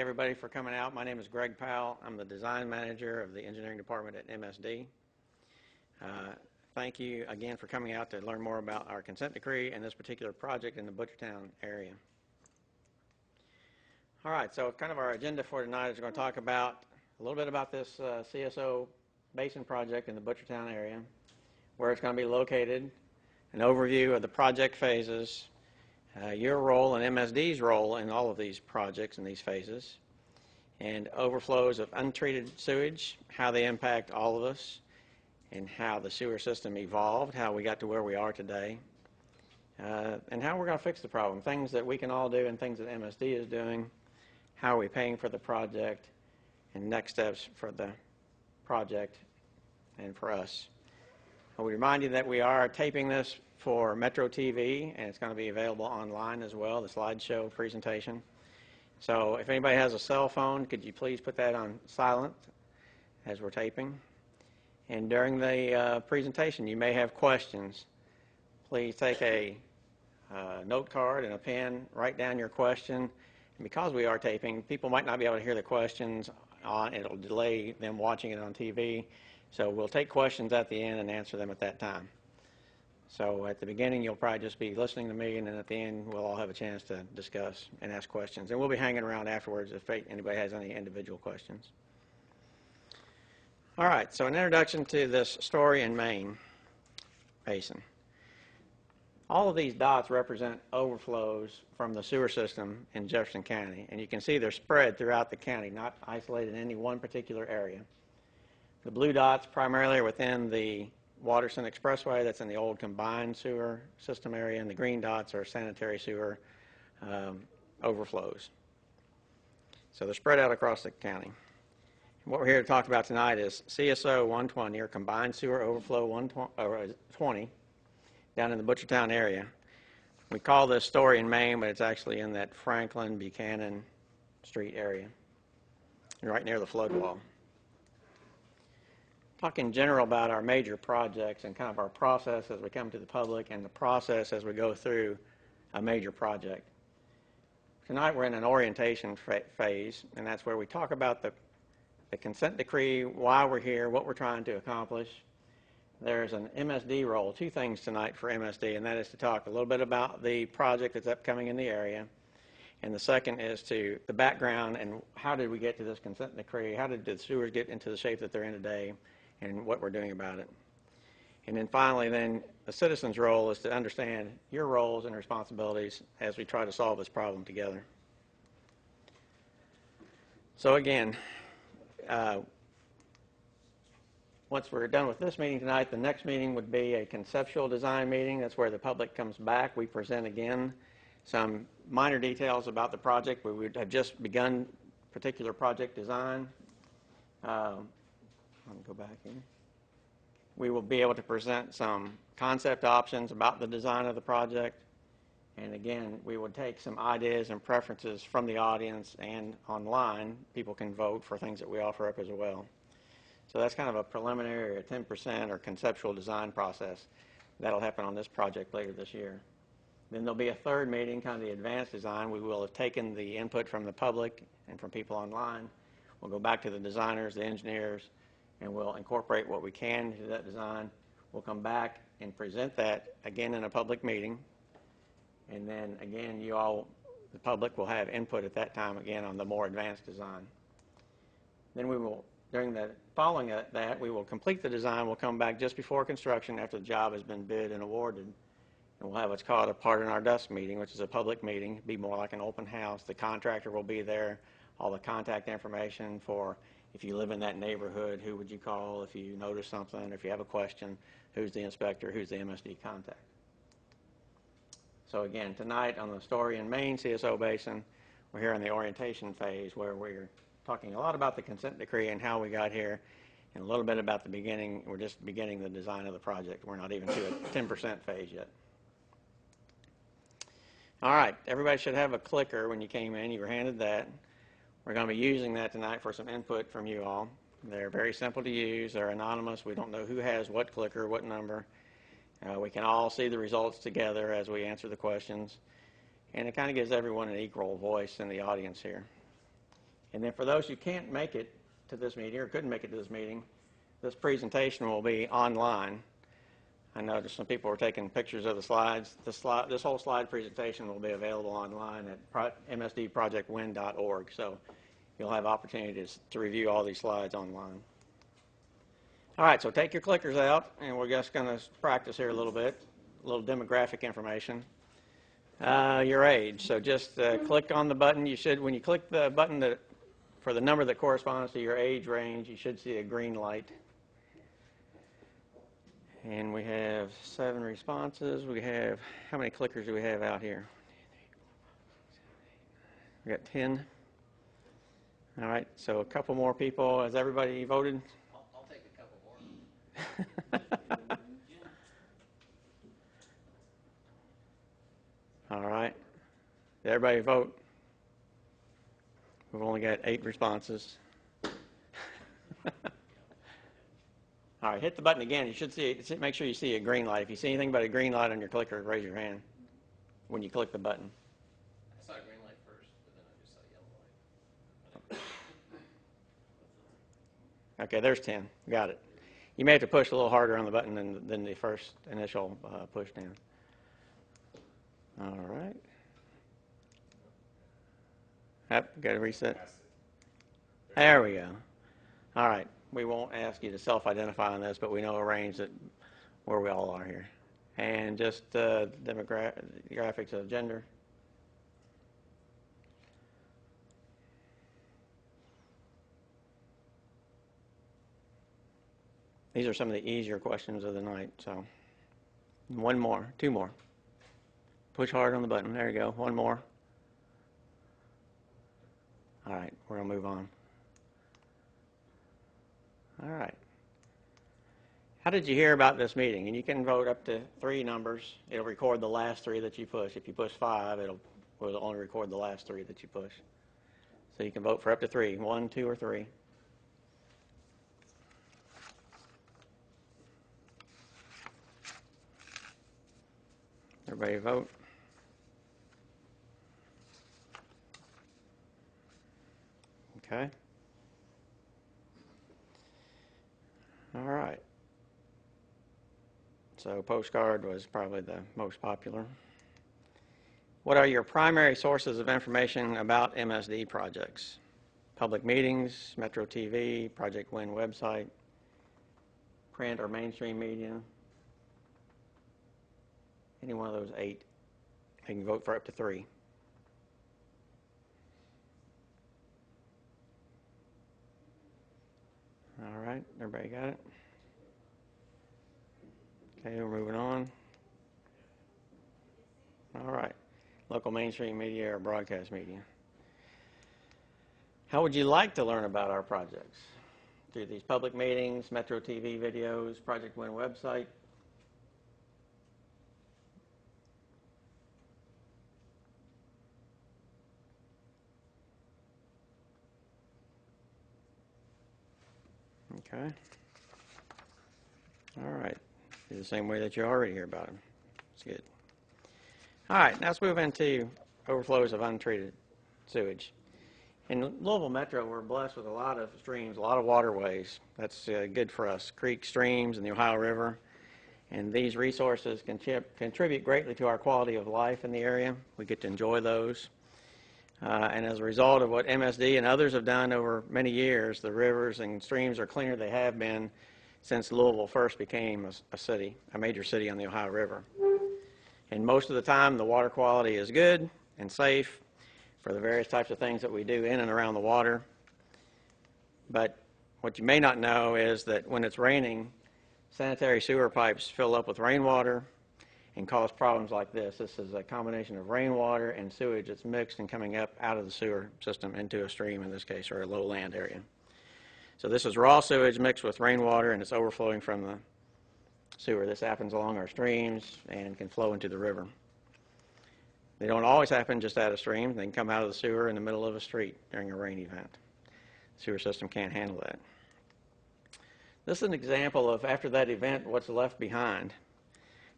everybody for coming out. My name is Greg Powell. I'm the design manager of the engineering department at MSD. Thank you again for coming out to learn more about our consent decree and this particular project in the Butchertown area. All right, so kind of our agenda for tonight is we're going to talk about a little bit about this CSO Basin project in the Butchertown area, where it's going to be located, an overview of the project phases, your role and MSD's role in all of these projects and these phases, and overflows of untreated sewage, how they impact all of us, and how the sewer system evolved, how we got to where we are today, and how we're going to fix the problem, things that we can all do and things that MSD is doing, how are we paying for the project, and next steps for the project and for us. We remind you that we are taping this for Metro TV, and it's going to be available online as well, the slideshow presentation. So if anybody has a cell phone, could you please put that on silent as we're taping? And during the presentation, you may have questions. Please take a note card and a pen, write down your question. And because we are taping, people might not be able to hear the questions on, it'll delay them watching it on TV. So we'll take questions at the end and answer them at that time. So at the beginning, you'll probably just be listening to me, and then at the end, we'll all have a chance to discuss and ask questions. And we'll be hanging around afterwards if anybody has any individual questions. All right, so an introduction to this story in Main Basin. All of these dots represent overflows from the sewer system in Jefferson County, and you can see they're spread throughout the county, not isolated in any one particular area. The blue dots primarily are within the Waterson Expressway, that's in the old combined sewer system area, and the green dots are sanitary sewer overflows. So they're spread out across the county. What we're here to talk about tonight is CSO 120, or Combined Sewer Overflow 120, down in the Butchertown area. We call this story in Main, but it's actually in that Franklin Buchanan Street area, right near the flood wall. Talk in general about our major projects and kind of our process as we come to the public and the process as we go through a major project. Tonight we're in an orientation phase, and that's where we talk about the consent decree, why we're here, what we're trying to accomplish. There's an MSD role, two things tonight for MSD, and that is to talk a little bit about the project that's upcoming in the area. And the second is to the background and how did we get to this consent decree, how did the sewers get into the shape that they're in today, and what we're doing about it. And then finally, then the citizen's role is to understand your roles and responsibilities as we try to solve this problem together. So again, once we're done with this meeting tonight, the next meeting would be a conceptual design meeting. That's where the public comes back. We present again some minor details about the project. We would have just begun particular project design. Let me go back here. We will be able to present some concept options about the design of the project. And again, we would take some ideas and preferences from the audience, and online, people can vote for things that we offer up as well. So that's kind of a preliminary or 10% or conceptual design process. That'll happen on this project later this year. Then there'll be a third meeting, kind of the advanced design. We will have taken the input from the public and from people online. We'll go back to the designers, the engineers, and we'll incorporate what we can into that design. We'll come back and present that again in a public meeting. And then again, you all, the public, will have input at that time again on the more advanced design. Then we will, during the following that, we will complete the design. We'll come back just before construction after the job has been bid and awarded. And we'll have what's called a part in our dusk meeting, which is a public meeting. It'll be more like an open house. The contractor will be there, all the contact information for if you live in that neighborhood, who would you call if you notice something, if you have a question, who's the inspector, who's the MSD contact. So again, tonight on the story in Main CSO Basin, we're here in the orientation phase where we're talking a lot about the consent decree and how we got here, and a little bit about the beginning. We're just beginning the design of the project. We're not even to a 10% phase yet. All right, everybody should have a clicker when you came in. You were handed that. We're going to be using that tonight for some input from you all. They're very simple to use. They're anonymous. We don't know who has what clicker, what number. We can all see the results together as we answer the questions. And it kind of gives everyone an equal voice in the audience here. And then for those who can't make it to this meeting or couldn't make it to this meeting, this presentation will be online. I noticed some people were taking pictures of the slides. This whole slide presentation will be available online at msdprojectwin.org. So you'll have opportunities to review all these slides online. All right, so take your clickers out, and we're just going to practice here a little bit, a little demographic information. Your age. So just click on the button. You should, when you click the button for the number that corresponds to your age range, you should see a green light. And we have 7 responses. We have, how many clickers do we have out here? We got 10. All right, so a couple more people. Has everybody voted? I'll take a couple more. All right. Did everybody vote? We've only got 8 responses. All right, hit the button again. You should see it. Make sure you see a green light. If you see anything but a green light on your clicker, raise your hand when you click the button. I saw a green light first, but then I just saw a yellow light. Okay, there's 10. Got it. You may have to push a little harder on the button than the first initial push down. All right. Yep, got to reset. There we go. All right. We won't ask you to self-identify on this, but we know a range that where we all are here. And just demographics of gender. These are some of the easier questions of the night. So 1 more, 2 more. Push hard on the button. There you go. 1 more. All right, we're going to move on. All right. How did you hear about this meeting? And you can vote up to 3 numbers. It'll record the last 3 that you push. If you push 5, it'll only record the last 3 that you push. So you can vote for up to 3, 1, 2, or 3. Everybody vote. Okay. All right. So postcard was probably the most popular. What are your primary sources of information about MSD projects? Public meetings, Metro TV, Project Win website, print or mainstream media? Any one of those 8. You can vote for up to 3. All right, everybody got it? Okay, we're moving on. All right, local mainstream media or broadcast media. How would you like to learn about our projects? Through these public meetings, Metro TV videos, Project Win website? Okay. All right. Do the same way that you already hear about them. That's good. All right. Now let's move into overflows of untreated sewage. In Louisville Metro, we're blessed with a lot of streams, a lot of waterways. That's good for us. Creeks, streams, and the Ohio River. And these resources contribute greatly to our quality of life in the area. We get to enjoy those. And as a result of what MSD and others have done over many years, the rivers and streams are cleaner than they have been since Louisville first became a major city on the Ohio River. And most of the time, the water quality is good and safe for the various types of things that we do in and around the water. But what you may not know is that when it's raining, sanitary sewer pipes fill up with rainwater and cause problems like this. This is a combination of rainwater and sewage that's mixed and coming up out of the sewer system into a stream in this case, or a lowland area. So this is raw sewage mixed with rainwater, and it's overflowing from the sewer. This happens along our streams and can flow into the river. They don't always happen just out of stream. They can come out of the sewer in the middle of a street during a rain event. The sewer system can't handle that. This is an example of, after that event, what's left behind.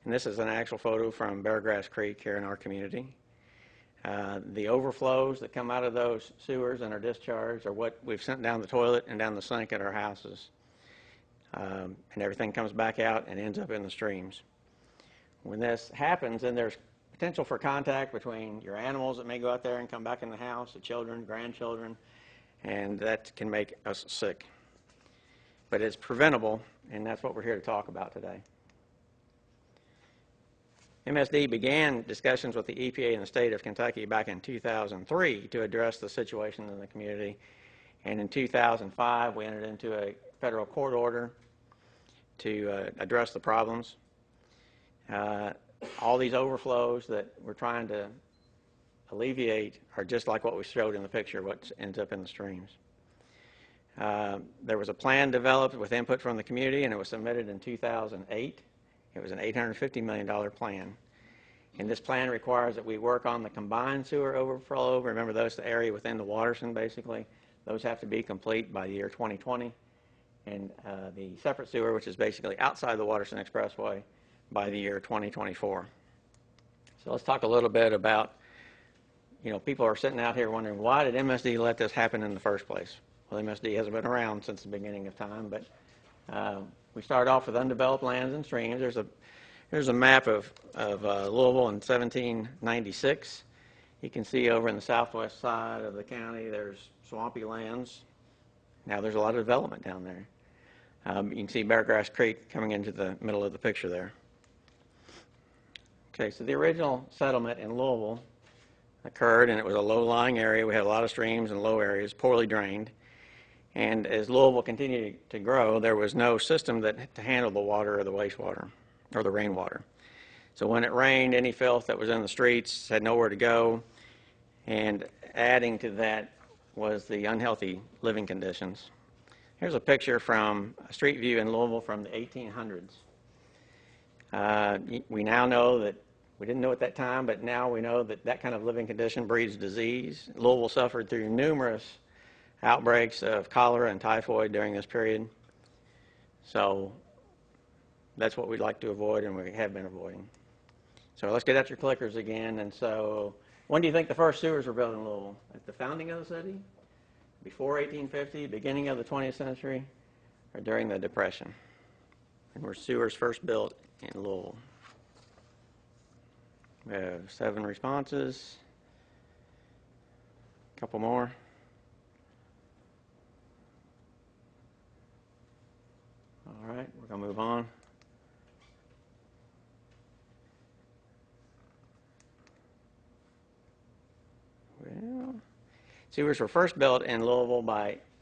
And this is an actual photo from Beargrass Creek here in our community. The overflows that come out of those sewers and are discharged are what we've sent down the toilet and down the sink at our houses. And everything comes back out and ends up in the streams. When this happens, then there's potential for contact between your animals that may go out there and come back in the house, the children, grandchildren, and that can make us sick. But it's preventable, and that's what we're here to talk about today. MSD began discussions with the EPA in the state of Kentucky back in 2003 to address the situation in the community. And in 2005, we entered into a federal court order to address the problems. All these overflows that we're trying to alleviate are just like what we showed in the picture, what ends up in the streams. There was a plan developed with input from the community, and it was submitted in 2008. It was an $850 million plan. And this plan requires that we work on the combined sewer overflow. Remember, those the area within the watershed, basically. Those have to be complete by the year 2020. And the separate sewer, which is basically outside the Waterston Expressway, by the year 2024. So let's talk a little bit about, people are sitting out here wondering, why did MSD let this happen in the first place? Well, MSD hasn't been around since the beginning of time, but we started off with undeveloped lands and streams. There's a map of Louisville in 1796. You can see over in the southwest side of the county, there's swampy lands. Now there's a lot of development down there. You can see Beargrass Creek coming into the middle of the picture there. Okay, so the original settlement in Louisville occurred, and it was a low-lying area. We had a lot of streams and low areas, poorly drained. And as Louisville continued to grow, there was no system to handle the water or the wastewater or the rainwater. So when it rained, any filth that was in the streets had nowhere to go. And adding to that was the unhealthy living conditions. Here's a picture from a street view in Louisville from the 1800s. We now know that, we didn't know at that time, but now we know that that kind of living condition breeds disease. Louisville suffered through numerous outbreaks of cholera and typhoid during this period. So that's what we'd like to avoid, and we have been avoiding. So let's get out your clickers again. And so when do you think the first sewers were built in Louisville? At the founding of the city? Before 1850, beginning of the 20th century, or during the Depression? And were sewers first built in Louisville? We have 7 responses. A couple more. All right, we're going to move on. Well, sewers were first built in Louisville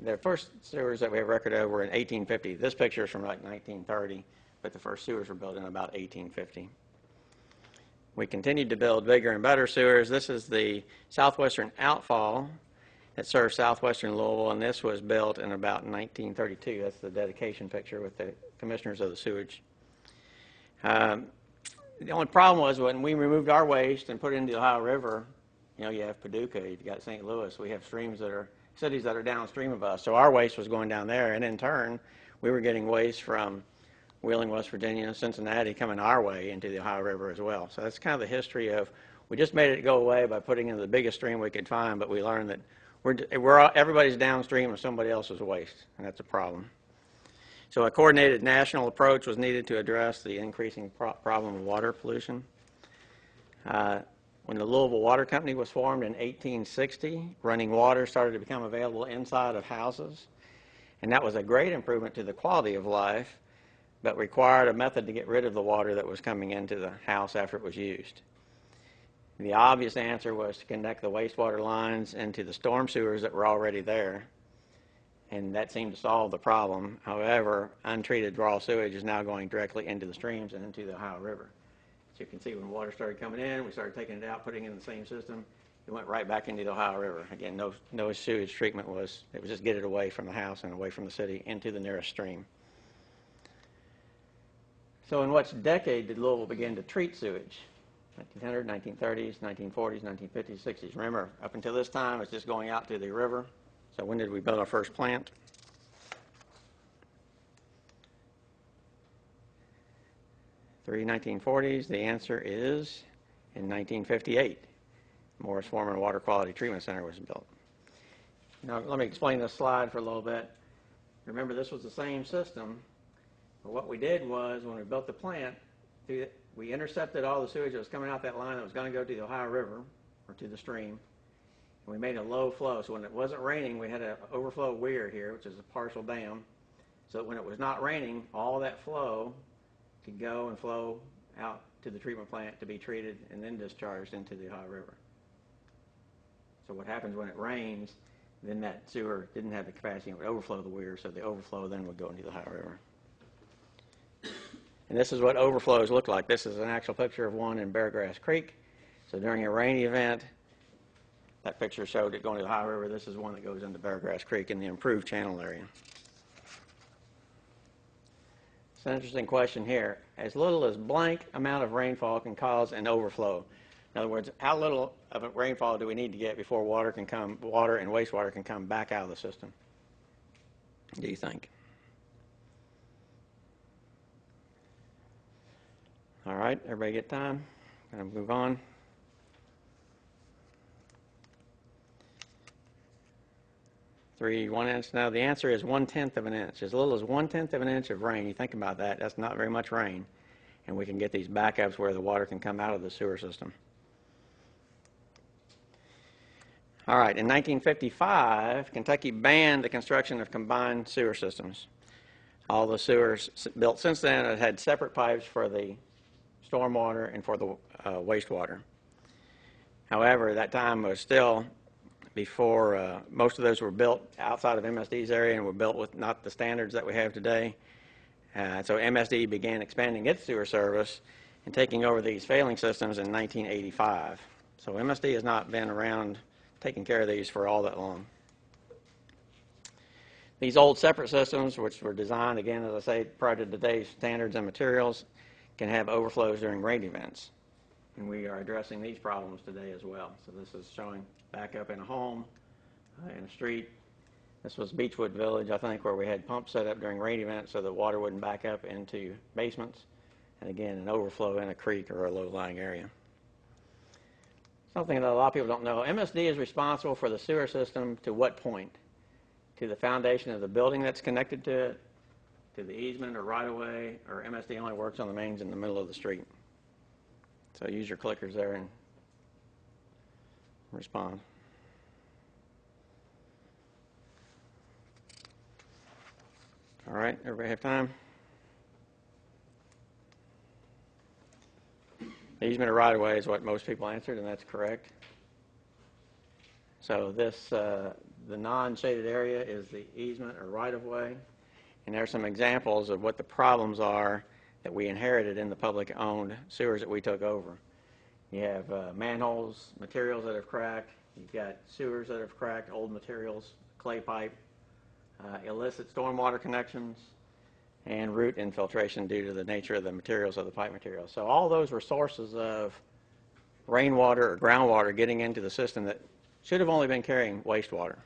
the first sewers that we have record of were in 1850. This picture is from like 1930, but the first sewers were built in about 1850. We continued to build bigger and better sewers. This is the southwestern outfall that serves southwestern Louisville, and this was built in about 1932. That's the dedication picture with the commissioners of the sewage. The only problem was when we removed our waste and put it into the Ohio River, you have Paducah, you've got St. Louis, we have cities that are downstream of us. So our waste was going down there, and in turn, we were getting waste from Wheeling, West Virginia, Cincinnati coming our way into the Ohio River as well. So that's kind of the history of, we just made it go away by putting in the biggest stream we could find, but we learned that everybody's downstream of somebody else's waste, and that's a problem. So a coordinated national approach was needed to address the increasing problem of water pollution. When the Louisville Water Company was formed in 1860, running water started to become available inside of houses, and that was a great improvement to the quality of life, but required a method to get rid of the water that was coming into the house after it was used. The obvious answer was to connect the wastewater lines into the storm sewers that were already there, and that seemed to solve the problem. However, untreated raw sewage is now going directly into the streams and into the Ohio River. So you can see when water started coming in, we started taking it out, putting it in the same system. It went right back into the Ohio River. Again, no sewage treatment it was just get it away from the house and away from the city into the nearest stream. So in what decade did Louisville begin to treat sewage? 1900, 1930s, 1940s, 1950s, 60s. Remember, up until this time, it's just going out to the river. So when did we build our first plant? The 1940s. The answer is in 1958. Morris Foreman Water Quality Treatment Center was built. Now, let me explain this slide for a little bit. Remember, this was the same system, but what we did was, when we built the plant, we intercepted all the sewage that was coming out that line that was going to go to the Ohio River, or to the stream, and we made a low flow. So when it wasn't raining, we had an overflow weir here, which is a partial dam, so that when it was not raining, all that flow could go and flow out to the treatment plant to be treated and then discharged into the Ohio River. So what happens when it rains, then that sewer didn't have the capacity, it would overflow the weir, so the overflow then would go into the Ohio River. And this is what overflows look like. This is an actual picture of one in Beargrass Creek. So during a rainy event, that picture showed it going to the Ohio River. This is one that goes into Beargrass Creek in the improved channel area. It's an interesting question here. As little as blank amount of rainfall can cause an overflow. In other words, how little of a rainfall do we need to get before water and wastewater can come back out of the system, do you think? All right, everybody get time? Going to move on. One inch. Now, the answer is 1/10 of an inch. As little as 1/10 of an inch of rain. You think about that. That's not very much rain. And we can get these backups where the water can come out of the sewer system. All right, in 1955, Kentucky banned the construction of combined sewer systems. All the sewers built since then have had separate pipes for the stormwater and for the wastewater. However, that time was still before most of those were built outside of MSD's area and were built with not the standards that we have today. So MSD began expanding its sewer service and taking over these failing systems in 1985. So MSD has not been around taking care of these for all that long. These old separate systems, which were designed, again, as I say, prior to today's standards and materials, can have overflows during rain events. And we are addressing these problems today as well. So this is showing backup in a home, in a street. This was Beechwood Village, I think, where we had pumps set up during rain events so the water wouldn't back up into basements. And again, an overflow in a creek or a low-lying area. Something that a lot of people don't know, MSD is responsible for the sewer system to what point? To the foundation of the building that's connected to it, to the easement or right-of-way, or MSD only works on the mains in the middle of the street? So use your clickers there and respond. All right, everybody have time? Easement or right-of-way is what most people answered, and that's correct. So this, the non-shaded area is the easement or right-of-way. And there are some examples of what the problems are that we inherited in the public-owned sewers that we took over. You have manholes, materials that have cracked. You've got sewers that have cracked, old materials, clay pipe, illicit stormwater connections, and root infiltration due to the nature of the materials of the pipe materials. So all those were sources of rainwater or groundwater getting into the system that should have only been carrying wastewater.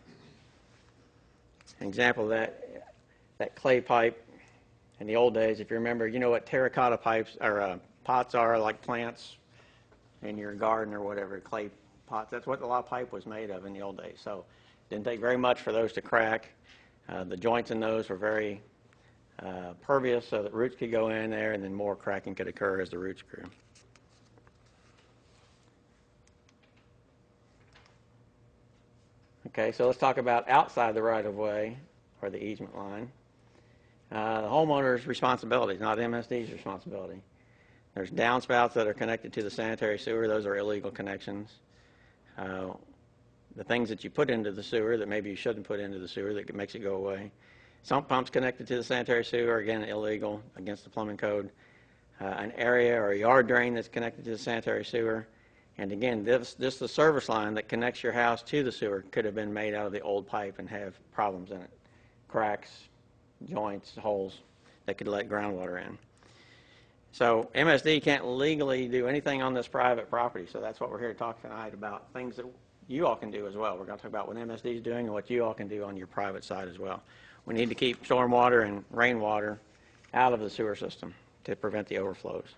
An example of that clay pipe in the old days, if you remember, you know what terracotta pipes or pots are, like plants in your garden or whatever, clay pots. That's what a lot of pipe was made of in the old days. So it didn't take very much for those to crack. The joints in those were very pervious so that roots could go in there, and then more cracking could occur as the roots grew. Okay, so let's talk about outside the right-of-way or the easement line. The homeowner's responsibility, not MSD's responsibility. There's downspouts that are connected to the sanitary sewer. Those are illegal connections. The things that you put into the sewer that maybe you shouldn't put into the sewer that makes it go away. Sump pumps connected to the sanitary sewer, again, illegal, against the plumbing code. An area or a yard drain that's connected to the sanitary sewer. And again, this the service line that connects your house to the sewer could have been made out of the old pipe and have problems in it. Cracks, joints, holes that could let groundwater in. So MSD can't legally do anything on this private property, so that's what we're here to talk tonight about, things that you all can do as well. We're going to talk about what MSD is doing and what you all can do on your private side as well. We need to keep stormwater and rainwater out of the sewer system to prevent the overflows.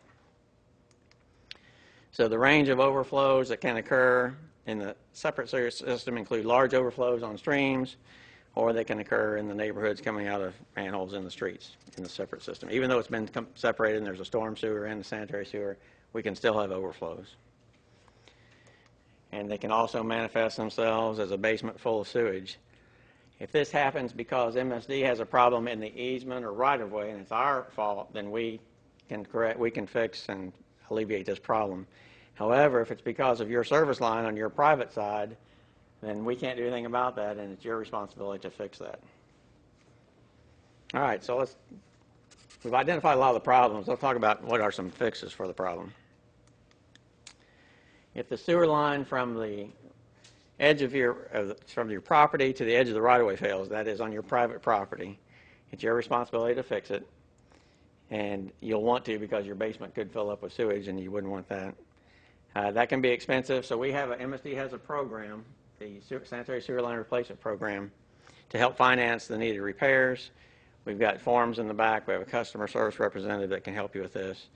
So the range of overflows that can occur in the separate sewer system include large overflows on streams, or they can occur in the neighborhoods coming out of manholes in the streets in the separate system. Even though it's been separated and there's a storm sewer and a sanitary sewer, we can still have overflows. And they can also manifest themselves as a basement full of sewage. If this happens because MSD has a problem in the easement or right-of-way, and it's our fault, then we can fix and alleviate this problem. However, if it's because of your service line on your private side, then we can't do anything about that, and it's your responsibility to fix that. All right, so we've identified a lot of the problems. Let's talk about what are some fixes for the problem. If the sewer line from the edge of from your property to the edge of the right-of-way fails, that is on your private property, it's your responsibility to fix it. And you'll want to because your basement could fill up with sewage and you wouldn't want that. That can be expensive, so MSD has a program, the Sanitary Sewer Line Replacement Program, to help finance the needed repairs. We've got forms in the back. We have a customer service representative that can help you with this.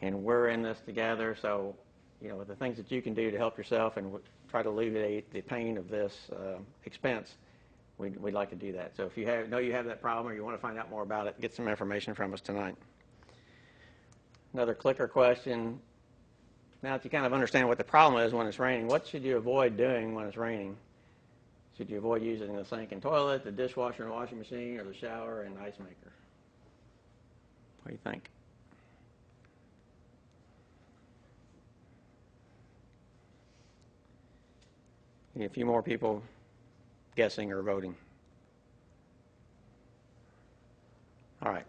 And we're in this together, so with the things that you can do to help yourself and try to alleviate the pain of this expense, we'd like to do that. So if you know you have that problem or you want to find out more about it, get some information from us tonight. Another clicker question. Now that you kind of understand what the problem is when it's raining, what should you avoid doing when it's raining? Should you avoid using the sink and toilet, the dishwasher and washing machine, or the shower and ice maker? What do you think? A few more people guessing or voting. All right.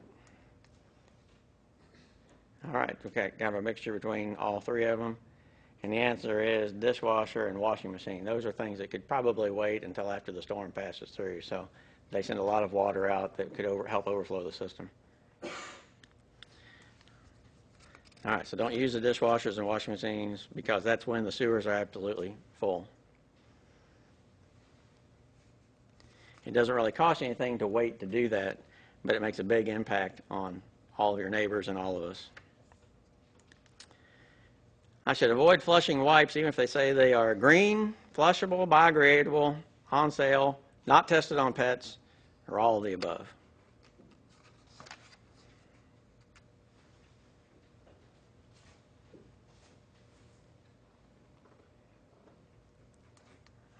All right, okay, kind of a mixture between all three of them. And the answer is dishwasher and washing machine. Those are things that could probably wait until after the storm passes through. So they send a lot of water out that could help overflow the system. All right, so don't use the dishwashers and washing machines because that's when the sewers are absolutely full. It doesn't really cost you anything to wait to do that, but it makes a big impact on all of your neighbors and all of us. I should avoid flushing wipes even if they say they are green, flushable, biodegradable, on sale, not tested on pets, or all of the above.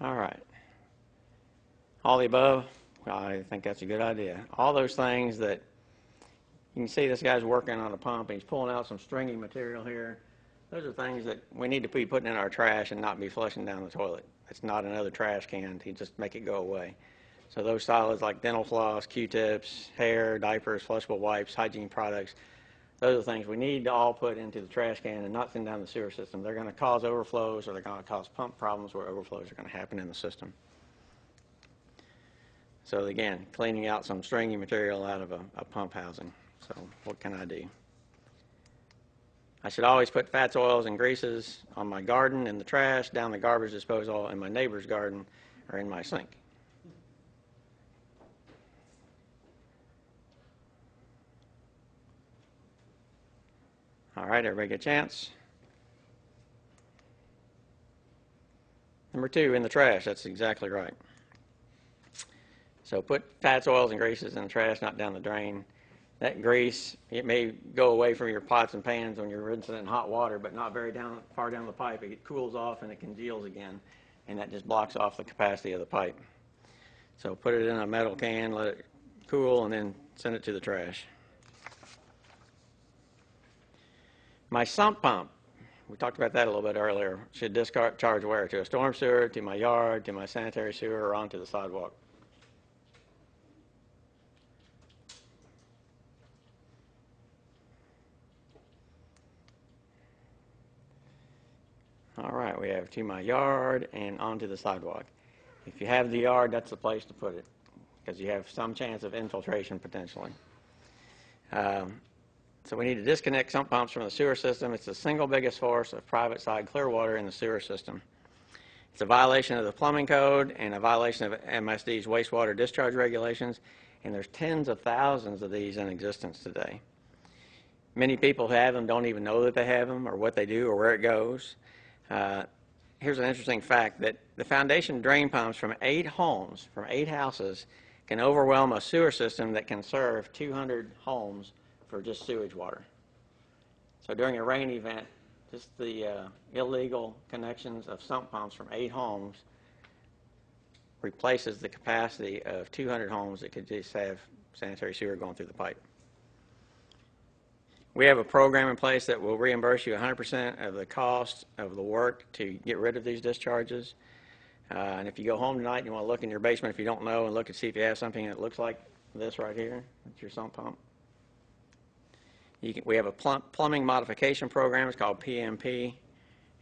All right. All the above, I think that's a good idea. All those things that you can see this guy's working on a pump and he's pulling out some stringy material here. Those are things that we need to be putting in our trash and not be flushing down the toilet. It's not another trash can to just make it go away. So those solids like dental floss, Q-tips, hair, diapers, flushable wipes, hygiene products, those are things we need to all put into the trash can and not send down the sewer system. They're going to cause overflows or they're going to cause pump problems where overflows are going to happen in the system. So again, cleaning out some stringy material out of a pump housing. So what can I do? I should always put fats, oils, and greases on my garden in the trash, down the garbage disposal in my neighbor's garden, or in my sink. All right, everybody get a chance? Number 2, in the trash. That's exactly right. So put fats, oils, and greases in the trash, not down the drain. That grease, it may go away from your pots and pans when you're rinsing it in hot water, but not very far down the pipe. It cools off and it congeals again, and that just blocks off the capacity of the pipe. So put it in a metal can, let it cool, and then send it to the trash. My sump pump, we talked about that a little bit earlier, should discharge where? To a storm sewer, to my yard, to my sanitary sewer, or onto the sidewalk. All right, we have to my yard and onto the sidewalk. If you have the yard, that's the place to put it because you have some chance of infiltration potentially. So we need to disconnect sump pumps from the sewer system. It's the single biggest source of private side clear water in the sewer system. It's a violation of the plumbing code and a violation of MSD's wastewater discharge regulations, and there's tens of thousands of these in existence today. Many people who have them don't even know that they have them or what they do or where it goes. here's an interesting fact that the foundation drain pumps from 8 homes, from 8 houses, can overwhelm a sewer system that can serve 200 homes for just sewage water. So during a rain event, just the illegal connections of sump pumps from 8 homes replaces the capacity of 200 homes that could just have sanitary sewer going through the pipe. We have a program in place that will reimburse you 100% of the cost of the work to get rid of these discharges. And if you go home tonight and you want to look in your basement, if you don't know, and look and see if you have something that looks like this right here, it's your sump pump. We have a plumbing modification program. It's called PMP,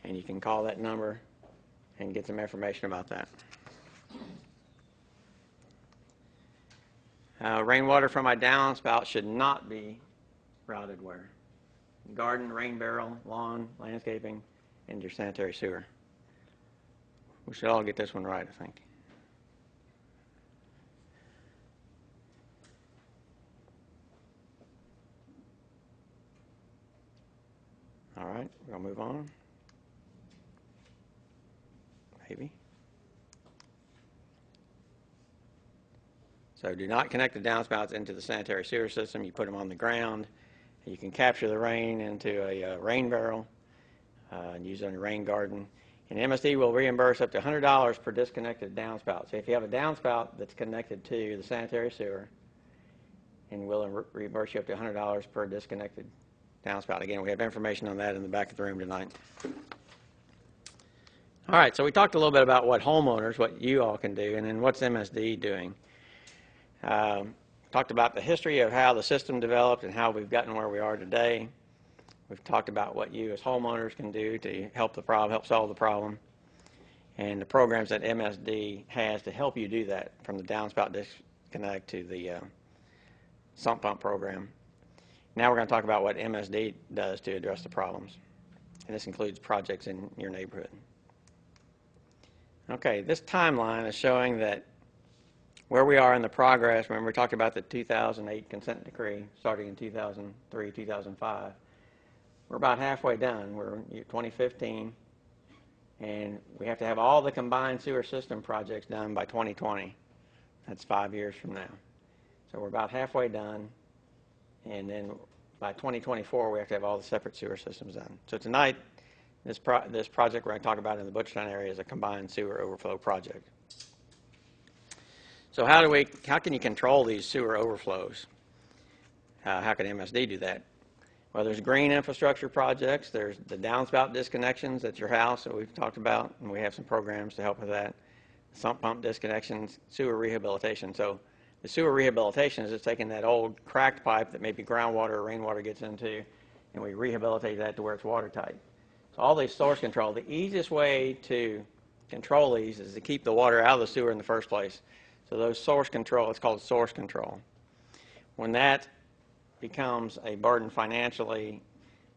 and you can call that number and get some information about that. Rainwater from my downspout should not be routed where? Garden, rain barrel, lawn, landscaping, and your sanitary sewer. We should all get this one right, I think. All right, we're going to move on. Maybe. So do not connect the downspouts into the sanitary sewer system. You put them on the ground. You can capture the rain into a rain barrel and use it on your rain garden. And MSD will reimburse up to $100 per disconnected downspout. So if you have a downspout that's connected to the sanitary sewer, and we'll reimburse you up to $100 per disconnected downspout. Again, we have information on that in the back of the room tonight. All right, so we talked a little bit about what homeowners, what you all can do, and then what's MSD doing. Talked about the history of how the system developed and how we've gotten where we are today. We've talked about what you as homeowners can do to help the problem, help solve the problem, and the programs that MSD has to help you do that, from the downspout disconnect to the sump pump program. Now we're going to talk about what MSD does to address the problems, and this includes projects in your neighborhood. Okay, this timeline is showing that where we are in the progress. Remember, we talked about the 2008 consent decree starting in 2003, 2005. We're about halfway done. We're in 2015, and we have to have all the combined sewer system projects done by 2020. That's 5 years from now. So we're about halfway done, and then by 2024 we have to have all the separate sewer systems done. So tonight, this project we're going to talk about in the Butchertown area is a combined sewer overflow project. So how can you control these sewer overflows? How can MSD do that? Well, there's green infrastructure projects. There's the downspout disconnections at your house that we've talked about, and we have some programs to help with that. Sump pump disconnections, sewer rehabilitation. So the sewer rehabilitation is just taking that old cracked pipe that maybe groundwater or rainwater gets into, and we rehabilitate that to where it's watertight. So all these source control, the easiest way to control these is to keep the water out of the sewer in the first place. So those source control, it's called source control. When that becomes a burden financially,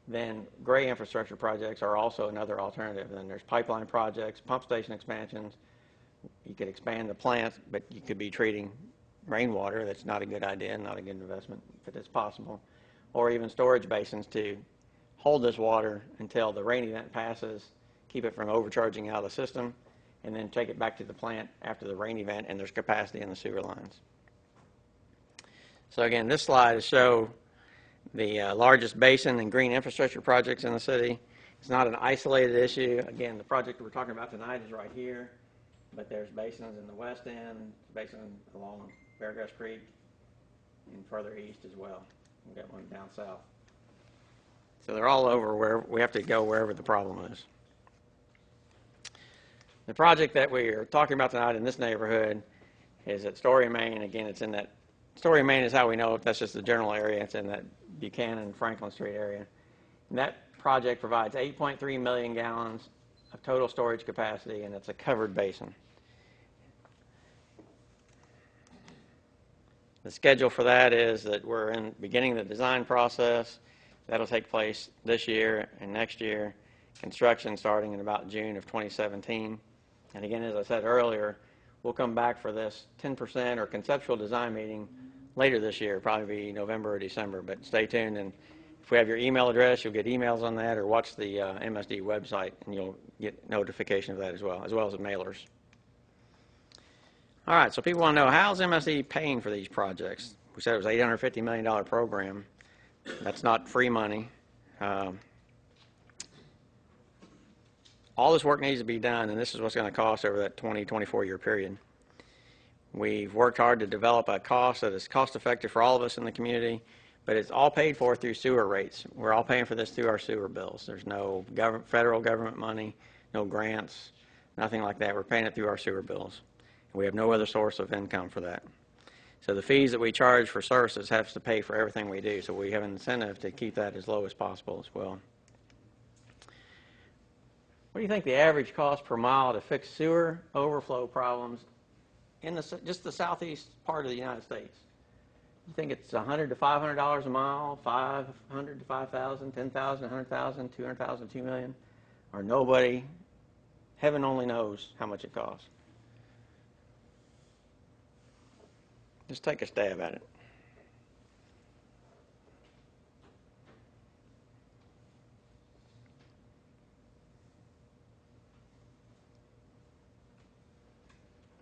then gray infrastructure projects are also another alternative. Then there's pipeline projects, pump station expansions. You could expand the plant, but you could be treating rainwater. That's not a good idea, not a good investment, but it's possible. Or even storage basins to hold this water until the rain event passes, keep it from overcharging out of the system, and then take it back to the plant after the rain event and there's capacity in the sewer lines. So again, this slide is show the largest basin and green infrastructure projects in the city. It's not an isolated issue. Again, the project we're talking about tonight is right here, but there's basins in the west end, basin along Beargrass Creek, and further east as well. We've got one down south. So they're all over where we have to go wherever the problem is. The project that we are talking about tonight in this neighborhood is at Story, Maine. Again, it's in that, Story, Maine is how we know if that's just the general area. It's in that Buchanan, Franklin Street area. And that project provides 8.3 million gallons of total storage capacity, and it's a covered basin. The schedule for that is that we're beginning the design process. That'll take place this year and next year. Construction starting in about June of 2017. And again, as I said earlier, we'll come back for this 10% or conceptual design meeting later this year, probably be November or December, but stay tuned. And if we have your email address, you'll get emails on that, or watch the MSD website, and you'll get notification of that as well as the mailers. All right, so people want to know, how's MSD paying for these projects? We said it was an $850 million program. That's not free money. All this work needs to be done, and this is what's going to cost over that 24 year period. We've worked hard to develop a cost that is cost effective for all of us in the community, but it's all paid for through sewer rates. We're all paying for this through our sewer bills. There's no federal government money, no grants, nothing like that. We're paying it through our sewer bills. We have no other source of income for that. So the fees that we charge for services have to pay for everything we do, so we have an incentive to keep that as low as possible as well. What do you think the average cost per mile to fix sewer overflow problems in just the southeast part of the United States? You think it's $100 to $500 a mile, $500 to $5,000, $10,000, $100,000, $200,000, $2 million, or nobody? Heaven only knows how much it costs. Just take a stab at it.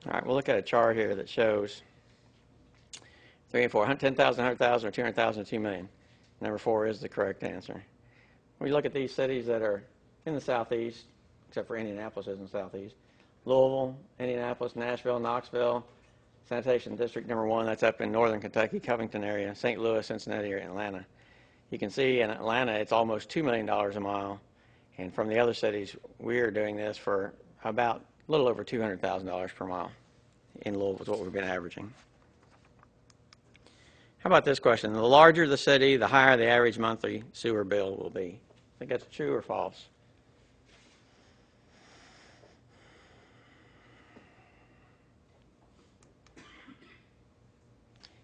All right, we'll look at a chart here that shows 3 and 4, 10,000, 100,000, or 200,000, 2 million. Number 4 is the correct answer. When you look at these cities that are in the southeast, except for Indianapolis is in the southeast, Louisville, Indianapolis, Nashville, Knoxville, Sanitation District number 1, that's up in northern Kentucky, Covington area, St. Louis, Cincinnati area, and Atlanta. You can see in Atlanta it's almost $2 million a mile, and from the other cities we're doing this for about a little over $200,000 per mile. In Louisville is what we've been averaging. How about this question? The larger the city, the higher the average monthly sewer bill will be. Think that's true or false?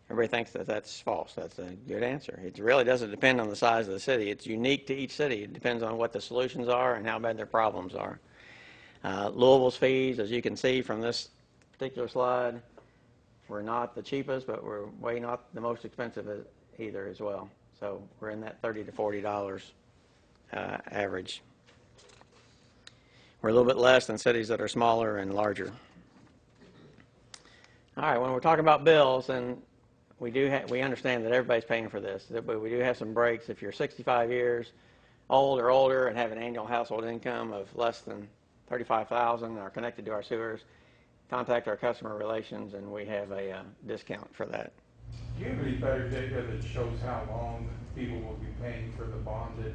Everybody thinks that that's false. That's a good answer. It really doesn't depend on the size of the city. It's unique to each city. It depends on what the solutions are and how bad their problems are. Louisville's fees, as you can see from this particular slide, we're not the cheapest, but we're way not the most expensive either as well. So we're in that $30 to $40 average. We're a little bit less than cities that are smaller and larger. All right, when we're talking about bills, and we understand that everybody's paying for this, but we do have some breaks. If you're 65 years old or older and have an annual household income of less than $35,000 and are connected to our sewers, contact our customer relations, and we have a discount for that. Do you have any better data that shows how long people will be paying for the bonded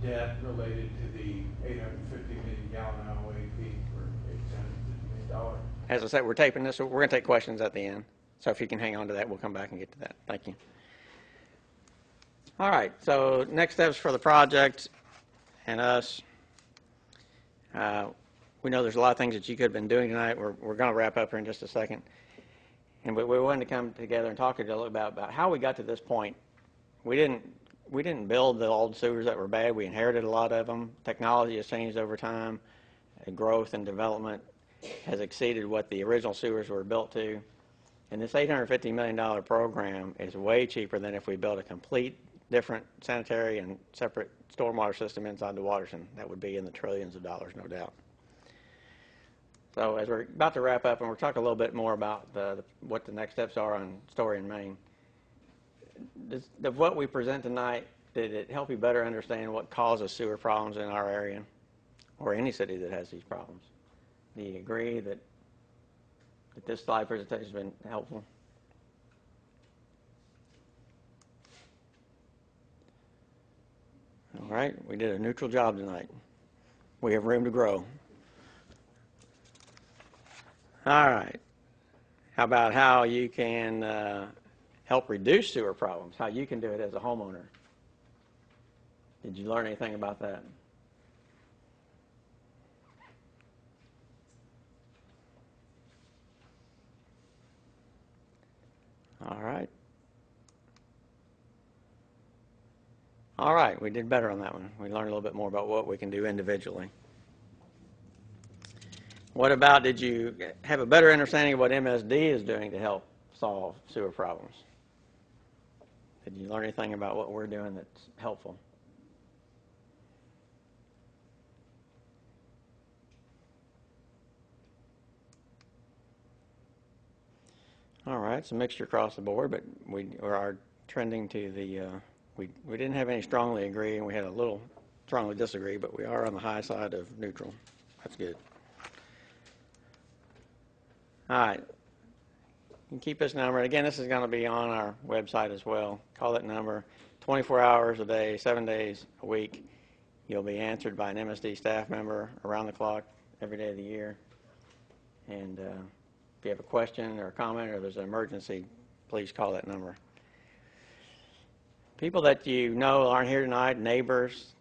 debt related to the 850 million gallon hour fee for $850 million? As I said, we're taping this, so we're going to take questions at the end. So if you can hang on to that, we'll come back and get to that. Thank you. All right, so next steps for the project and us. We know there's a lot of things that you could have been doing tonight. We're going to wrap up here in just a second. And we wanted to come together and talk to you a little about how we got to this point. We didn't build the old sewers that were bad. We inherited a lot of them. Technology has changed over time. Growth and development has exceeded what the original sewers were built to. And this $850 million program is way cheaper than if we built a complete different sanitary and separate stormwater system inside the watershed. That would be in the trillions of dollars, no doubt. So as we're about to wrap up, and we'll talk a little bit more about what the next steps are on Story and Main. What we present tonight, did it help you better understand what causes sewer problems in our area or any city that has these problems? Do you agree that this slide presentation has been helpful? All right, we did a neutral job tonight. We have room to grow. All right. How about how you can help reduce sewer problems, how you can do it as a homeowner? Did you learn anything about that? All right. All right, we did better on that one. We learned a little bit more about what we can do individually. What about, did you have a better understanding of what MSD is doing to help solve sewer problems? Did you learn anything about what we're doing that's helpful? All right, it's a mixture across the board, but we are trending to the, we didn't have any strongly agree, and we had a little strongly disagree, but we are on the high side of neutral. That's good. All right. You can keep this number. Again, this is going to be on our website as well. Call that number 24 hours a day, 7 days a week. You'll be answered by an MSD staff member around the clock every day of the year. And if you have a question or a comment or there's an emergency, please call that number. People that you know aren't here tonight, neighbors,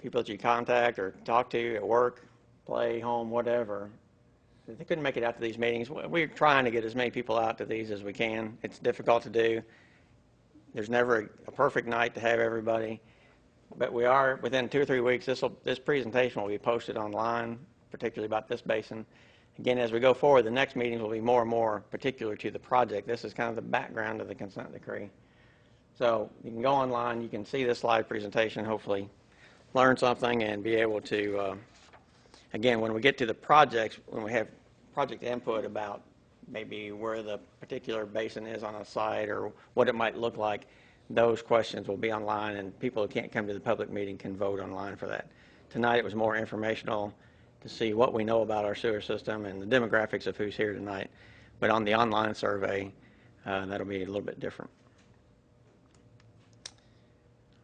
people that you contact or talk to at work, play, home, whatever, they couldn't make it out to these meetings. We're trying to get as many people out to these as we can. It's difficult to do. There's never a perfect night to have everybody. But we are, within 2 or 3 weeks, this presentation will be posted online, particularly about this basin. Again, as we go forward, the next meetings will be more and more particular to the project. This is kind of the background of the consent decree. So you can go online, you can see this slide presentation, hopefully learn something and be able to, again, when we get to the projects, when we have project input about maybe where the particular basin is on a site or what it might look like, those questions will be online, and people who can't come to the public meeting can vote online for that. Tonight it was more informational to see what we know about our sewer system and the demographics of who's here tonight. But on the online survey, that'll be a little bit different.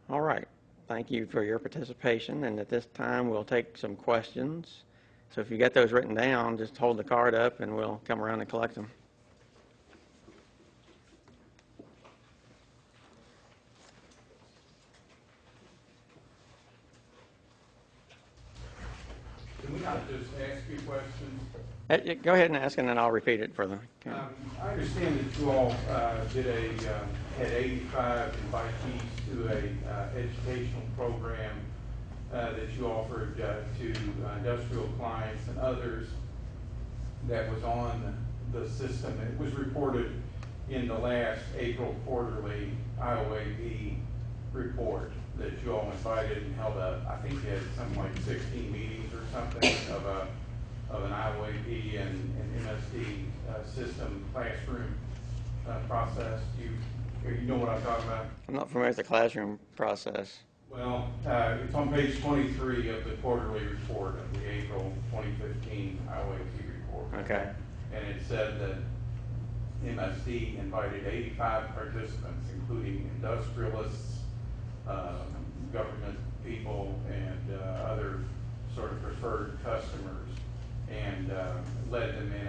All right. Thank you for your participation, and at this time we'll take some questions. So if you get those written down, just hold the card up and we'll come around and collect them. Can we not just ask you questions? Go ahead and ask, and then I'll repeat it for the camera. I understand that you all had 85 invitees to a educational program that you offered to industrial clients and others that was on the system. It was reported in the last April quarterly IOAP report that you all invited and held I think you had something like 16 meetings or something of an IOAP and MSD system classroom process. Do you know what I'm talking about? I'm not familiar with the classroom process. Well, it's on page 23 of the quarterly report of the April 2015 IOAP report. Okay. And it said that MSD invited 85 participants, including industrialists, government people, and other sort of preferred customers, and led them in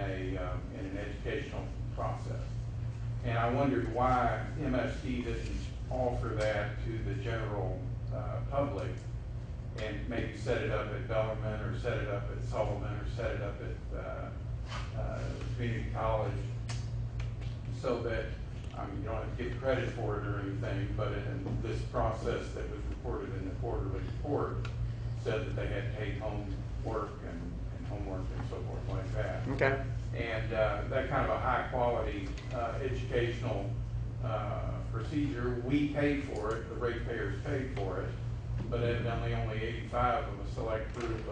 an educational process. And I wondered why MSD didn't offer that to the general public and maybe set it up at Bellarmine or set it up at Sullivan or set it up at community college, so that, I mean, you don't have to get credit for it or anything, but in this process that was reported in the quarterly report said that they had take-home work and homework and so forth like that. Okay. And that kind of a high-quality educational procedure, we paid for it, the ratepayers paid for it, but evidently only 85 of a select group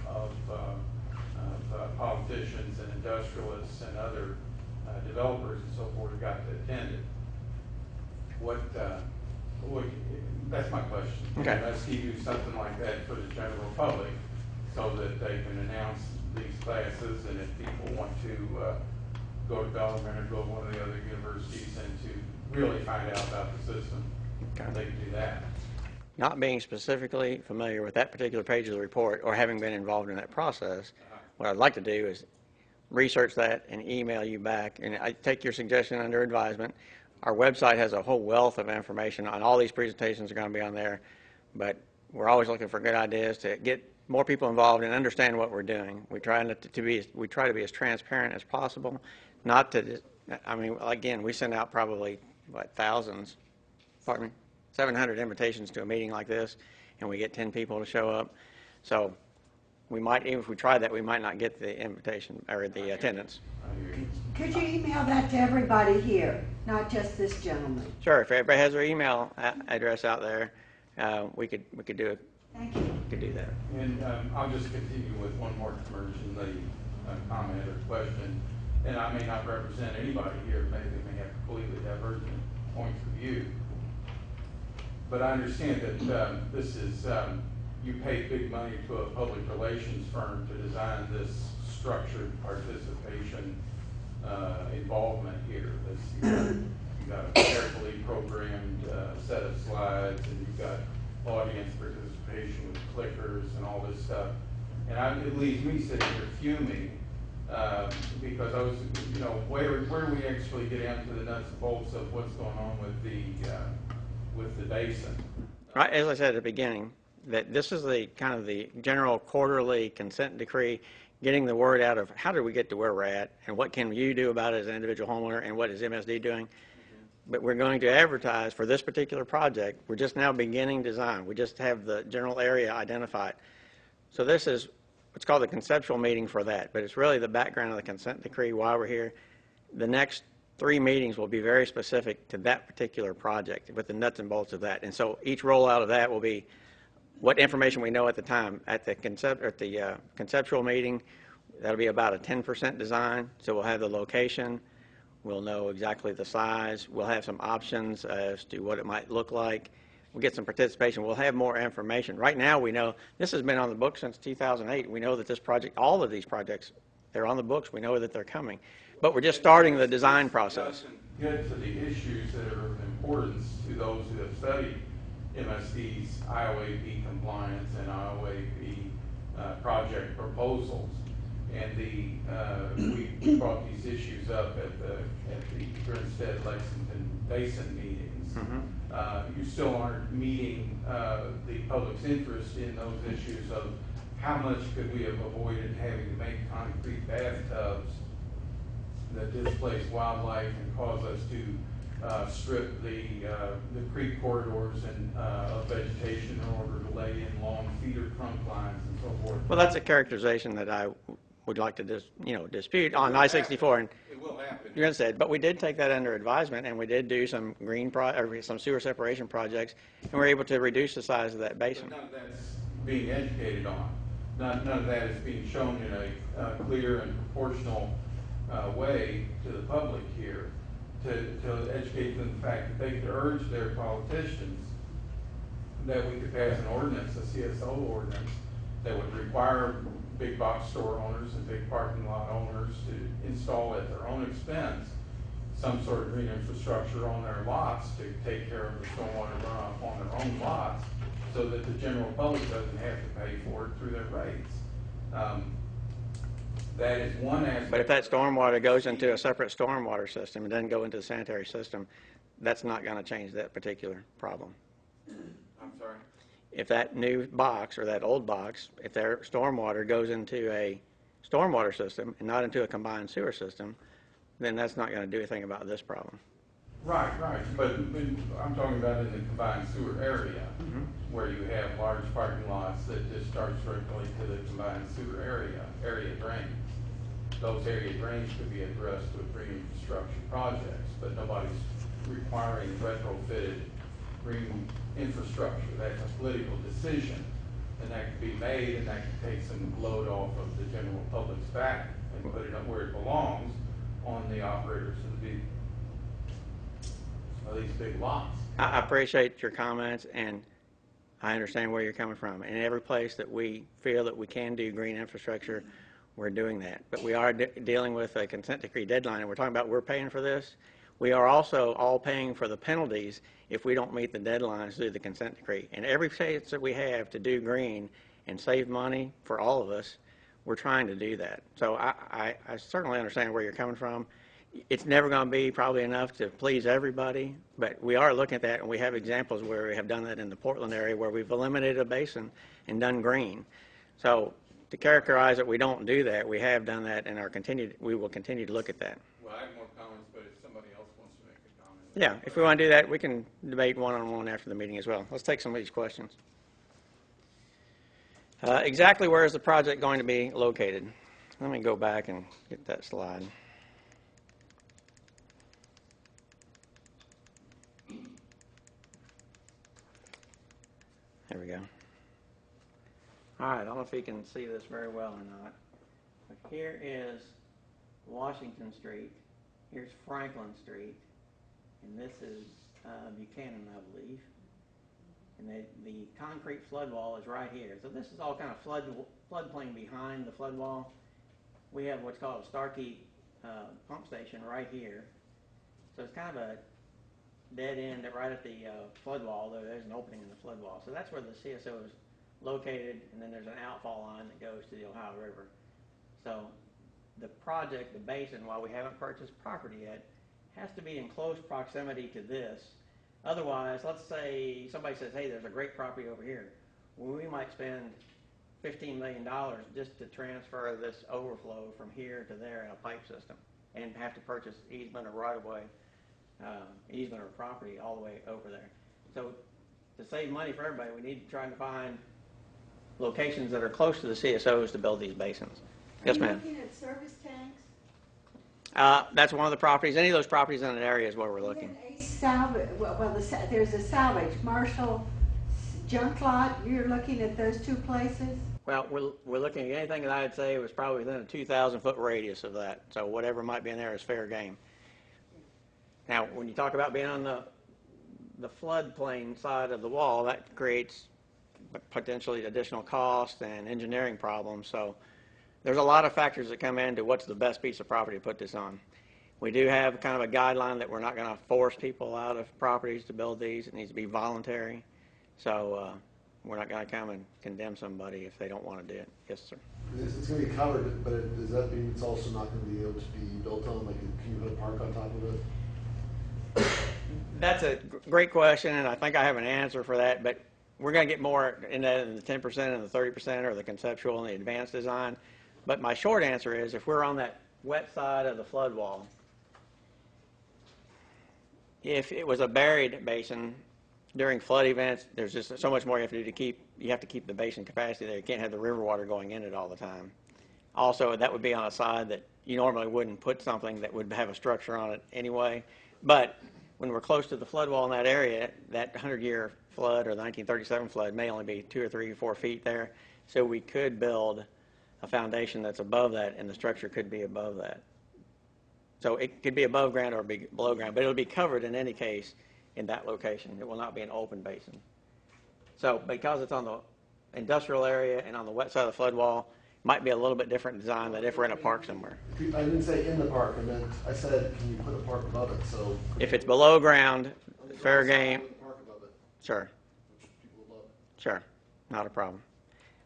of politicians and industrialists and other developers and so forth got to attend it. That's my question. Okay. Let's do something like that for the general public so that they can announce these classes, and if people want to go to Bellarmine or go to one of the other universities and to really find out about the system, Okay. they can do that. Not being specifically familiar with that particular page of the report or having been involved in that process, what I'd like to do is research that and email you back. And I take your suggestion under advisement. Our website has a whole wealth of information on all these presentations are going to be on there, but we're always looking for good ideas to get more people involved and understand what we're doing. We try to be as transparent as possible, not to, I mean, again, we send out probably, what, 700 invitations to a meeting like this, and we get 10 people to show up. So we might, even if we tried that, we might not get the invitation or the attendance. I hear you. Could you email that to everybody here, not just this gentleman? Sure, if everybody has their email address out there, we could do it. Thank you. Could do that. And I'll just continue with one more commercial comment or question. And I may not represent anybody here, maybe they may have completely divergent points of view. But I understand that this is, you paid big money to a public relations firm to design this structured participation involvement here. You got a carefully programmed set of slides, and you've got audience participation with clickers and all this stuff. And it leaves me sitting here fuming because I was, where do we actually get into the nuts and bolts of what's going on with the basin? Right, as I said at the beginning, that this is the kind of the general quarterly consent decree, getting the word out of how did we get to where we're at, and what can you do about it as an individual homeowner, and what is MSD doing. But we're going to advertise for this particular project. We're just now beginning design. We just have the general area identified. So this is what's called the conceptual meeting for that, but it's really the background of the consent decree, why we're here. The next 3 meetings will be very specific to that particular project with the nuts and bolts of that. And so each rollout of that will be what information we know at the time. At the conceptual meeting, that'll be about a 10% design. So we'll have the location. We'll know exactly the size. We'll have some options as to what it might look like. We'll get some participation. We'll have more information. Right now, we know this has been on the books since 2008. We know that this project, all of these projects, they're on the books. We know that they're coming. But we're just starting the design process. Get to the issues that are of importance to those who have studied MSD's IOAP compliance and IOAP project proposals. And we brought these issues up at the Grinstead-Lexington Basin meetings. Mm-hmm. You still aren't meeting the public's interest in those issues of how much could we have avoided having to make concrete bathtubs that displace wildlife and cause us to strip the creek corridors and of vegetation in order to lay in long feeder trunk lines and so forth. Well, that's a characterization that I would like to dispute on I-64. And it will happen. You're going to say, but we did take that under advisement, and we did do some some sewer separation projects, and we're able to reduce the size of that basin. But none of that's being educated on. None of that is being shown in a clear and proportional way to the public here to educate them the fact that they could urge their politicians that we could pass an ordinance, a CSO ordinance, that would require big box store owners and big parking lot owners to install at their own expense some sort of green infrastructure on their lots to take care of the stormwater runoff on their own lots so that the general public doesn't have to pay for it through their rates. That is one aspect. But if that stormwater goes into a separate stormwater system and doesn't go into the sanitary system, that's not going to change that particular problem. I'm sorry? If that new box or that old box, if their stormwater goes into a stormwater system and not into a combined sewer system, then that's not going to do anything about this problem. Right. But I'm talking about in the combined sewer area, where you have large parking lots that discharge directly to the combined sewer area drains. Those area drains could be addressed with green infrastructure projects, but nobody's requiring retrofitted green infrastructure. That's a political decision, and that can be made, and that can take some load off of the general public's back and put it up where it belongs, on the operators of these big lots. I appreciate your comments, and I understand where you're coming from. In every place that we feel that we can do green infrastructure, we're doing that. But we are dealing with a consent decree deadline, and we're talking about we're paying for this. We are also all paying for the penalties if we don't meet the deadlines through the consent decree. And every chance that we have to do green and save money for all of us, we're trying to do that. So I certainly understand where you're coming from. It's never going to be probably enough to please everybody, but we are looking at that, and we have examples where we have done that in the Portland area where we've eliminated a basin and done green. So to characterize that we don't do that, we have done that, and we will continue to look at that. Well, I have more comments, but if somebody else wants to make a comment. Yeah, if we want to do that, we can debate one-on-one after the meeting as well. Let's take some of these questions. Exactly where is the project going to be located? Let me go back and get that slide. There we go. All right, I don't know if you can see this very well or not. But here is Washington Street. Here's Franklin Street. And this is Buchanan, I believe. And the concrete flood wall is right here. So this is all kind of floodplain behind the flood wall. We have what's called a Starkey pump station right here. So it's kind of a dead end right at the flood wall, though there's an opening in the flood wall. So that's where the CSO is located, and then there's an outfall line that goes to the Ohio River. So the project, the basin, while we haven't purchased property yet, has to be in close proximity to this. Otherwise, let's say somebody says, hey, there's a great property over here. Well, we might spend $15 million just to transfer this overflow from here to there in a pipe system and have to purchase easement or right-of-way, easement or property all the way over there. So to save money for everybody, we need to try to find locations that are close to the CSOs to build these basins. Yes, ma'am. Are you looking at service tanks? That's one of the properties. Any of those properties in an area is where we're looking. There's a salvage, Marshall junk lot. You're looking at those two places? Well, we're looking at anything that I'd say was probably within a 2,000-foot radius of that. So whatever might be in there is fair game. Now, when you talk about being on the floodplain side of the wall, that creates potentially additional cost and engineering problems. So there's a lot of factors that come into what's the best piece of property to put this on. We do have kind of a guideline that we're not going to force people out of properties to build these. It needs to be voluntary. So we're not going to come and condemn somebody if they don't want to do it. Yes, sir. It's going to be covered, but does that mean it's also not going to be able to be built on? Like, can you put a park on top of it? That's a great question, and I think I have an answer for that, but we're going to get more into the 10% and the 30% or the conceptual and the advanced design. But my short answer is if we're on that wet side of the flood wall, if it was a buried basin during flood events, there's just so much more you have to do you have to keep the basin capacity there. You can't have the river water going in it all the time. Also, that would be on a side that you normally wouldn't put something that would have a structure on it anyway. But when we're close to the flood wall in that area, that 100-year flood or the 1937 flood may only be 2 or 3 or 4 feet there. So we could build a foundation that's above that, and the structure could be above that. So it could be above ground or be below ground, but it'll be covered in any case in that location. It will not be an open basin. So because it's on the industrial area and on the wet side of the flood wall, it might be a little bit different design than if we're in a park somewhere. I didn't say in the park. I said, can you put a park above it? So if it's below ground, fair game. Park above it, Sure. which people would love. Sure. Not a problem.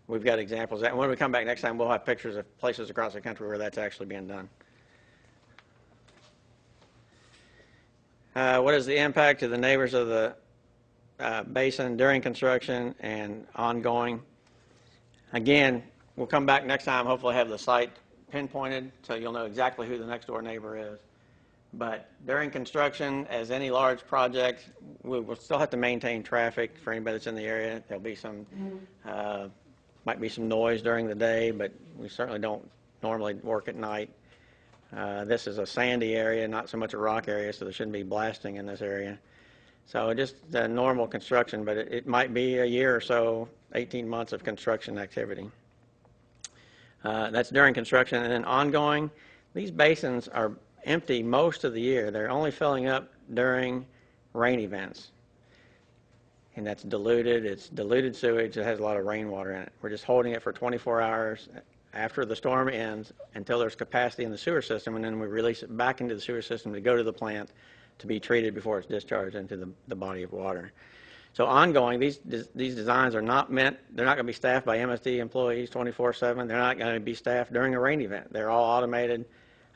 We've got examples of that. And when we come back next time, we'll have pictures of places across the country where that's actually being done. What is the impact to the neighbors of the basin during construction and ongoing? Again, we'll come back next time, hopefully have the site pinpointed so you'll know exactly who the next door neighbor is. But during construction, as any large project, we'll still have to maintain traffic for anybody that's in the area. There'll be some, might be some noise during the day, but we certainly don't normally work at night. This is a sandy area, not so much a rock area, so there shouldn't be blasting in this area. So just normal construction, but it might be a year or so, 18 months of construction activity. That's during construction. And then ongoing, these basins are empty most of the year. They're only filling up during rain events. And that's diluted. It's diluted sewage that has a lot of rainwater in it. We're just holding it for 24 hours after the storm ends until there's capacity in the sewer system, and then we release it back into the sewer system to go to the plant to be treated before it's discharged into the body of water. So ongoing, these designs are not meant, they're not going to be staffed by MSD employees 24/7. They're not going to be staffed during a rain event. They're all automated.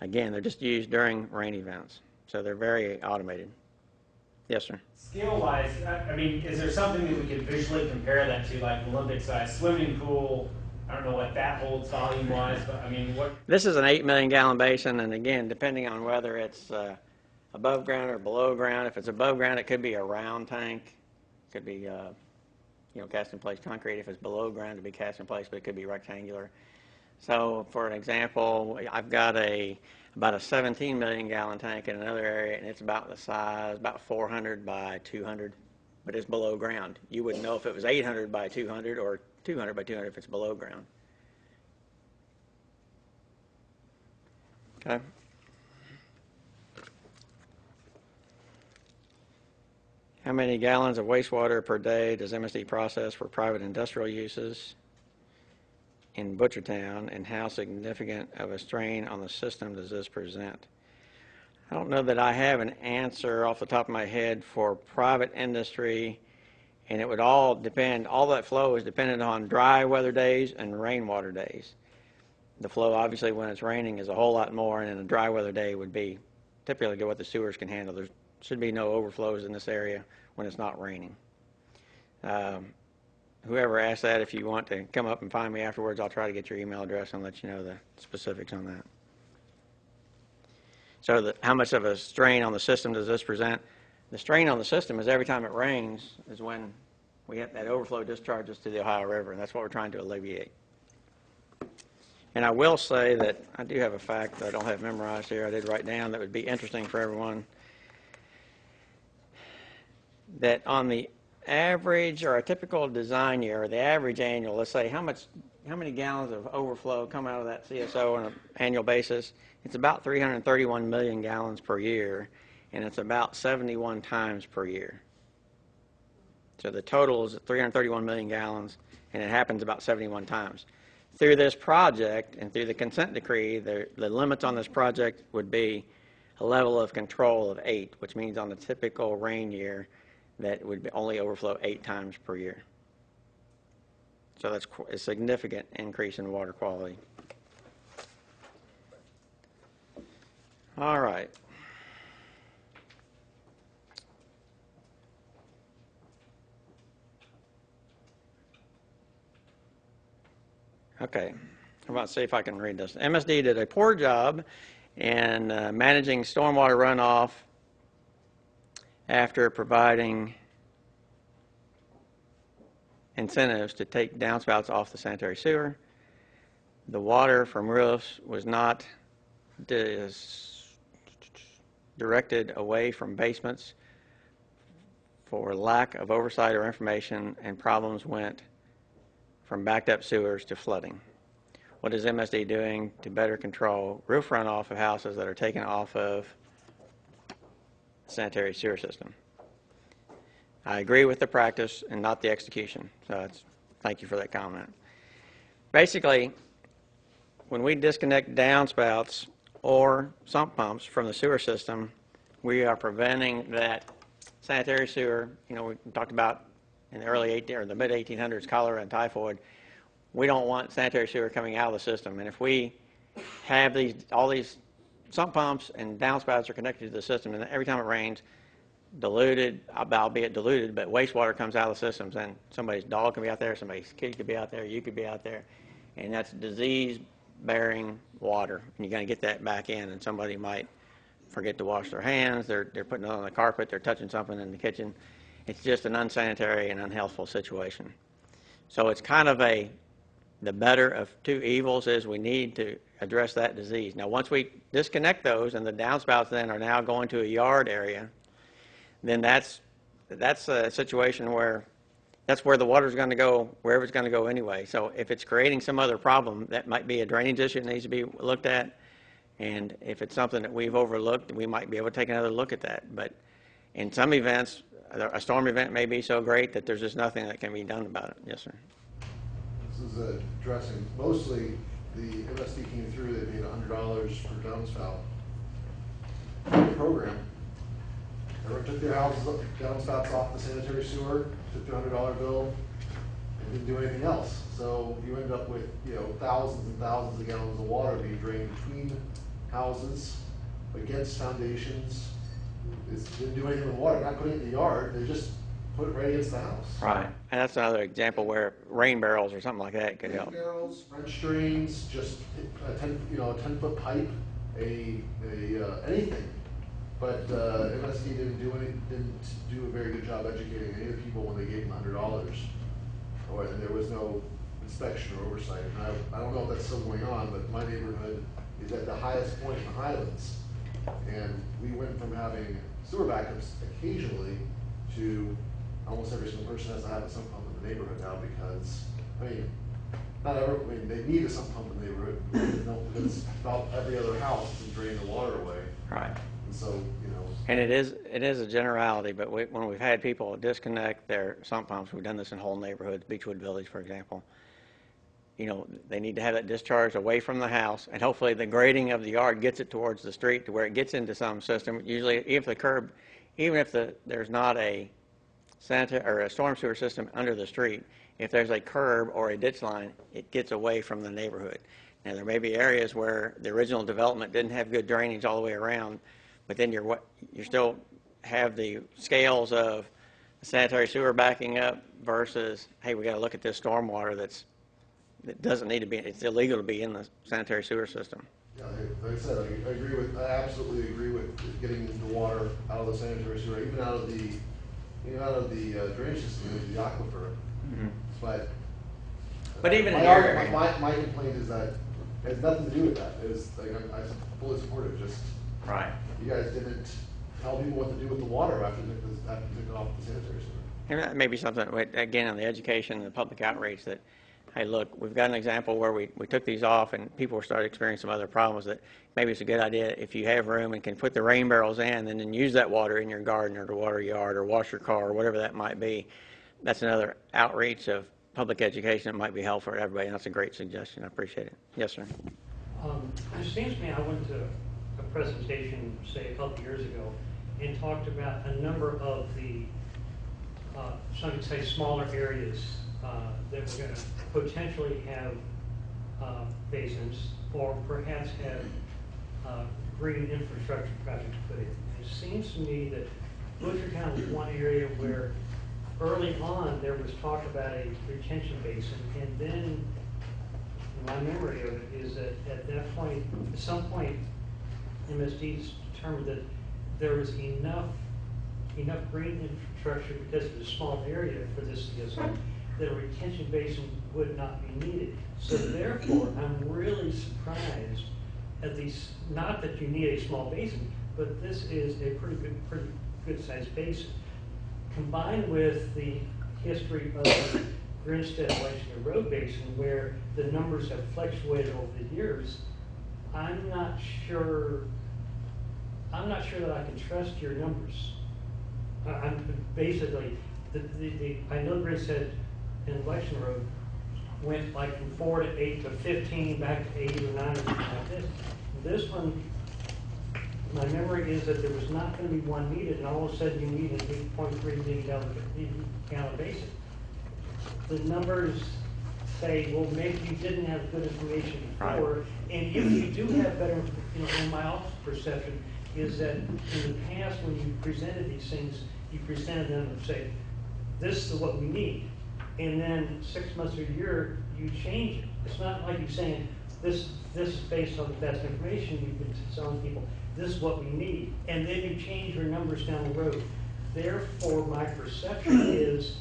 Again, they're just used during rain events. So they're very automated. Yes, sir. Scale-wise, I mean, is there something that we could visually compare that to, like an Olympic-sized swimming pool? I don't know what that holds volume-wise, but I mean, what? This is an 8 million gallon basin, and again, depending on whether it's above ground or below ground. If it's above ground, it could be a round tank. It could be, cast in place concrete. If it's below ground, it'd be cast in place, but it could be rectangular. So, for an example, I've got about a 17 million gallon tank in another area, and it's about the size, about 400 by 200. but it's below ground. You wouldn't know if it was 800 by 200 or 200 by 200 if it's below ground. Okay. How many gallons of wastewater per day does MSD process for private industrial uses in Butchertown, and how significant of a strain on the system does this present? I don't know that I have an answer off the top of my head for private industry, and it would all depend, all that flow is dependent on dry weather days and rainwater days. The flow, obviously, when it's raining is a whole lot more, and in a dry weather day would be typically what the sewers can handle. There should be no overflows in this area when it's not raining. Whoever asked that, if you want to come up and find me afterwards, I'll try to get your email address and let you know the specifics on that. So how much of a strain on the system does this present? The strain on the system is every time it rains is when we have that overflow discharges to the Ohio River, and that's what we're trying to alleviate. And I will say that I do have a fact that I don't have memorized here. I did write down that would be interesting for everyone. That on the average or a typical design year, or the average annual, let's say how many gallons of overflow come out of that CSO on an annual basis? It's about 331 million gallons per year, and it's about 71 times per year. So the total is 331 million gallons, and it happens about 71 times. Through this project and through the consent decree, the limits on this project would be a level of control of 8, which means on the typical rain year, that would only overflow 8 times per year. So that's a significant increase in water quality. All right. Okay. How about see if I can read this? MSD did a poor job in managing stormwater runoff after providing incentives to take downspouts off the sanitary sewer. The water from roofs was not directed away from basements for lack of oversight or information, and problems went from backed up sewers to flooding. What is MSD doing to better control roof runoff of houses that are taken off of sanitary sewer system? I agree with the practice and not the execution. So thank you for that comment. Basically, when we disconnect downspouts or sump pumps from the sewer system, we are preventing that sanitary sewer. You know, we talked about in the the mid 1800s, cholera and typhoid. We don't want sanitary sewer coming out of the system, and if we have all these sump pumps and downspouts are connected to the system, and every time it rains, diluted, albeit diluted, but wastewater comes out of the systems, and somebody's dog can be out there, somebody's kid could be out there, you could be out there, and that's disease-bearing water, and you're going to get that back in, and somebody might forget to wash their hands, they're putting it on the carpet, they're touching something in the kitchen. It's just an unsanitary and unhealthful situation. So it's kind of the better of two evils is we need to address that disease. Now, once we disconnect those and the downspouts then are now going to a yard area, then that's a situation where that's where the water's going to go, wherever it's going to go anyway. So if it's creating some other problem, that might be a drainage issue that needs to be looked at. And if it's something that we've overlooked, we might be able to take another look at that. But in some events, a storm event may be so great that there's just nothing that can be done about it. Yes, sir. This is addressing mostly the MSD came through, they paid $100 per downspout program. Everyone took their houses, downspouts off the sanitary sewer, took the $100 bill, and didn't do anything else. So you end up with, you know, thousands and thousands of gallons of water being drained between houses, against foundations. It didn't do anything with water, not putting it in the yard, they just put it right against the house. Right, and that's another example where rain barrels or something like that could help. Rain barrels, French drains, just a 10-foot pipe, anything. But MSD didn't do a very good job educating any of the people when they gave them $100, and there was no inspection or oversight. And I don't know if that's still going on, but my neighborhood is at the highest point in the Highlands, and we went from having sewer backups occasionally to almost every single person has to have a sump pump in the neighborhood now because, I mean, they need a sump pump in the neighborhood, because about every other house can drain the water away. Right. And so, you know. And it is a generality, but when we've had people disconnect their sump pumps, we've done this in whole neighborhoods, Beechwood Village, for example. You know, they need to have that discharge away from the house, and hopefully the grading of the yard gets it towards the street to where it gets into some system. Usually, if the curb, even if there's not a sanitary or a storm sewer system under the street, if there's a curb or a ditch line, it gets away from the neighborhood. Now, there may be areas where the original development didn't have good drainage all the way around, but then you still have the scales of sanitary sewer backing up versus, hey, we got to look at this stormwater that doesn't need to be, it's illegal to be in the sanitary sewer system. Yeah, like I said, I absolutely agree with getting the water out of the sanitary sewer, even out of the drainage system, the aquifer. Mm-hmm. But even in my your argument- area. my complaint is that it has nothing to do with that. It's like I fully support it. Just Right. you guys didn't tell people what to do with the water after you took it off the sanitary sewer. And that may be something, again, on the education and the public outreach that, hey, look, we've got an example where we took these off and people started experiencing some other problems that maybe it's a good idea if you have room and can put the rain barrels in and then use that water in your garden or to water your yard or wash your car or whatever that might be. That's another outreach of public education that might be helpful for everybody, and that's a great suggestion. I appreciate it. Yes, sir. It seems to me I went to a presentation, say, a couple years ago, and talked about a number of the, some could say, smaller areas that were going to potentially have basins or perhaps have green infrastructure projects put in. It seems to me that Butchertown was one area where early on there was talk about a retention basin, and then my memory of it is that at that point, at some point, MSD's determined that there was enough green infrastructure because of the small area for this CSO that a retention basin would not be needed. So therefore, I'm really surprised at these, not that you need a small basin, but this is a pretty good sized basin. Combined with the history of Grinstead-Washington Road Basin, where the numbers have fluctuated over the years, I'm not sure that I can trust your numbers. I'm basically, I know Grinstead and Washington Road went like from 4 to 8 to 15, back to 8 or 9 or something like this. This one, my memory is that there was not going to be one needed, and all of a sudden you need an 8.3 million gallon basin. The numbers say, well, maybe you didn't have good information before, Right. and if you do have better, in my office perception, is that in the past when you presented these things, you presented them and say, this is what we need, and then 6 months or a year, you change it. It's not like you're saying, this is based on the best information you've been telling people. This is what we need. And then you change your numbers down the road. Therefore, my perception is,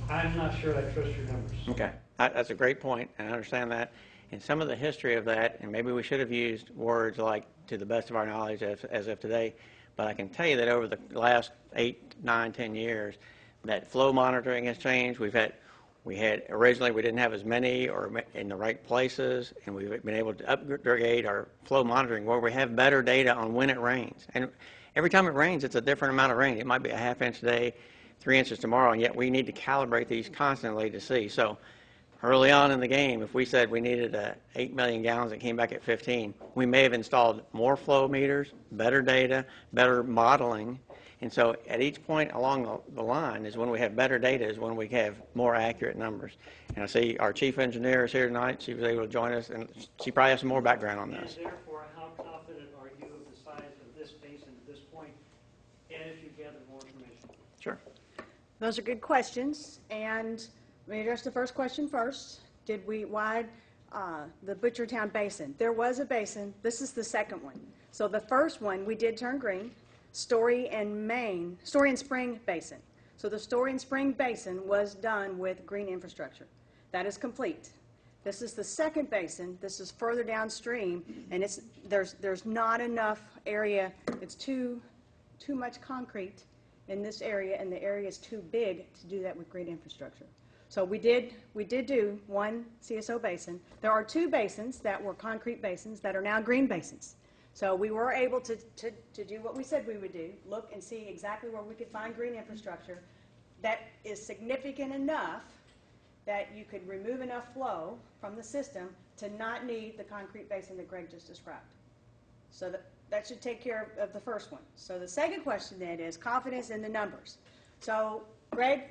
I'm not sure I trust your numbers. Okay. That's a great point, and I understand that. And some of the history of that, and maybe we should have used words like, to the best of our knowledge as of today, but I can tell you that over the last 8, 9, 10 years, that flow monitoring has changed. Originally we didn't have as many or in the right places, and we've been able to upgrade our flow monitoring where we have better data on when it rains. And every time it rains, it's a different amount of rain. It might be a ½ inch today, 3 inches tomorrow, and yet we need to calibrate these constantly to see. So early on in the game, if we said we needed 8 million gallons and came back at 15, we may have installed more flow meters, better data, better modeling. And so at each point along the line is when we have better data, is when we have more accurate numbers. And I see our chief engineer is here tonight. She was able to join us, and she probably has some more background on And this. therefore, how confident are you of the size of this basin at this point as you gather more information? Sure. Those are good questions, and let me address the first question first. Why the Butchertown Basin? There was a basin. This is the second one. So the first one we did turn green, Story and Spring Basin. So the Story and Spring Basin was done with green infrastructure. That is complete. This is the second basin. This is further downstream, and there's not enough area. It's too much concrete in this area, and the area is too big to do that with green infrastructure. So we did do one CSO basin. There are 2 basins that were concrete basins that are now green basins. So we were able to do what we said we would do, look and see exactly where we could find green infrastructure that is significant enough that you could remove enough flow from the system to not need the concrete basin that Greg just described. So that should take care of the first one. So the second question then is confidence in the numbers. So Greg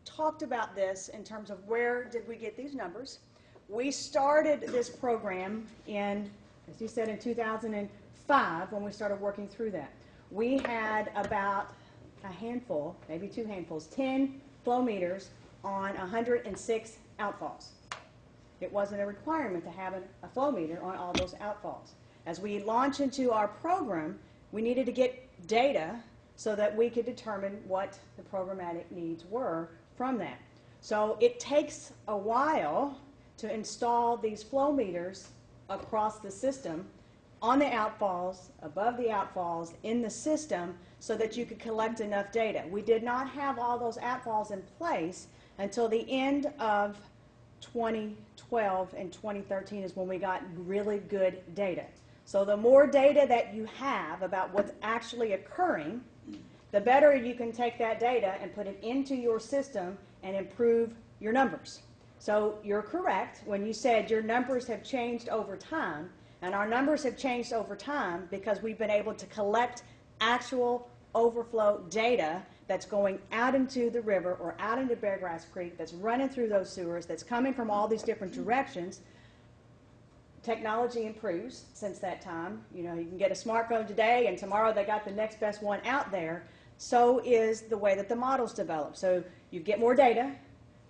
talked about this in terms of where did we get these numbers. We started this program in, as you said, in 2005 when we started working through that. We had about a handful, maybe 2 handfuls, 10 flow meters on 106 outfalls. It wasn't a requirement to have a flow meter on all those outfalls. As we launch into our program, we needed to get data so that we could determine what the programmatic needs were from that. So it takes a while to install these flow meters across the system, on the outfalls, above the outfalls, in the system, so that you could collect enough data. We did not have all those outfalls in place until the end of 2012 and 2013 is when we got really good data. So the more data that you have about what's actually occurring, the better you can take that data and put it into your system and improve your numbers. So you're correct when you said your numbers have changed over time, and our numbers have changed over time because we've been able to collect actual overflow data that's going out into the river or out into Beargrass Creek, that's running through those sewers, that's coming from all these different directions. Technology improves since that time. You know, you can get a smartphone today, and tomorrow they got the next best one out there. So is the way that the models develop. So you get more data,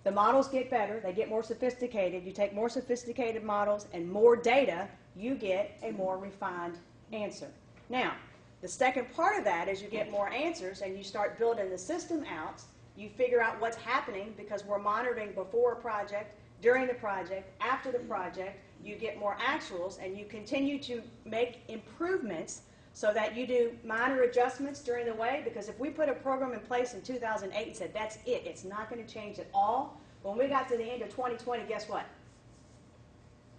the models get better, they get more sophisticated. You take more sophisticated models and more data, you get a more refined answer. Now, the second part of that is you get more answers and you start building the system out. You figure out what's happening because we're monitoring before a project, during the project, after the project. You get more actuals and you continue to make improvements so that you do minor adjustments during the way, because if we put a program in place in 2008 and said that's it, it's not going to change at all, when we got to the end of 2020, guess what?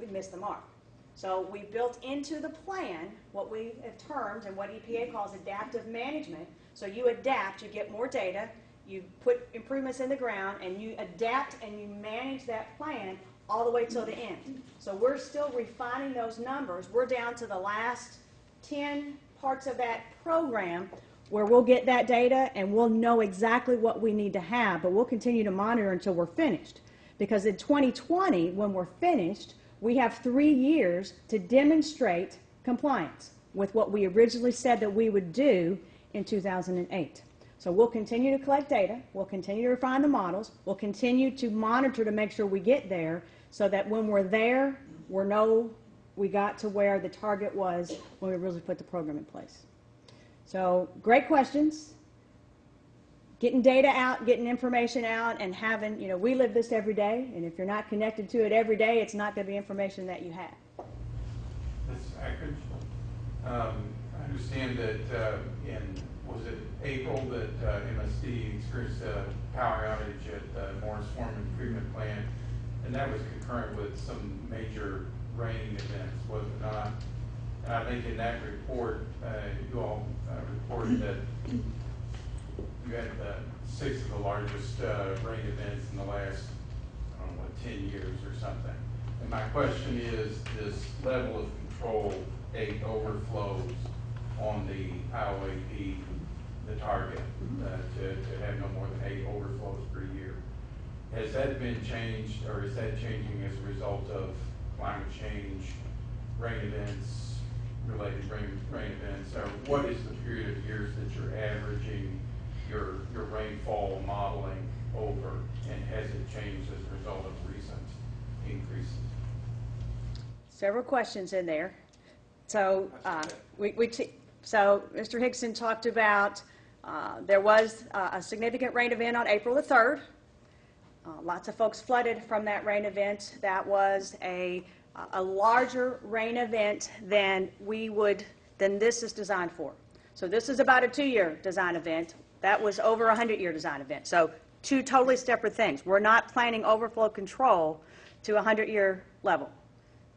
We missed the mark. So we built into the plan what we have termed and what EPA calls adaptive management. So you adapt, you get more data, you put improvements in the ground, and you adapt and you manage that plan all the way till the end. So we're still refining those numbers. We're down to the last 10 parts of that program where we'll get that data and we'll know exactly what we need to have, but we'll continue to monitor until we're finished. Because in 2020, when we're finished, we have 3 years to demonstrate compliance with what we originally said that we would do in 2008. So we'll continue to collect data, we'll continue to refine the models, we'll continue to monitor to make sure we get there so that when we're there, we got to where the target was when we really put the program in place. So great questions. Getting data out, getting information out, and having, you know, we live this every day, and if you're not connected to it every day, it's not going to be information that you have. That's accurate. I understand that was it April that MSD experienced a power outage at the Morris Forman treatment plant, and that was concurrent with some major rain events, was it not? And I think in that report, you all reported that you had 6 of the largest rain events in the last, 10 years or something. And my question is, this level of control, 8 overflows on the IOAP, the target, to have no more than 8 overflows per year. Has that been changed, or is that changing as a result of climate change, rain events, related rain events, or what is the period of years that you're averaging your rainfall modeling over, and has it changed as a result of recent increases? Several questions in there. So so Mr. Hickson talked about there was a significant rain event on April the 3rd. Lots of folks flooded from that rain event. That was a larger rain event than this is designed for. So this is about a 2-year design event. That was over a 100-year design event. So two totally separate things. We're not planning overflow control to a 100-year level,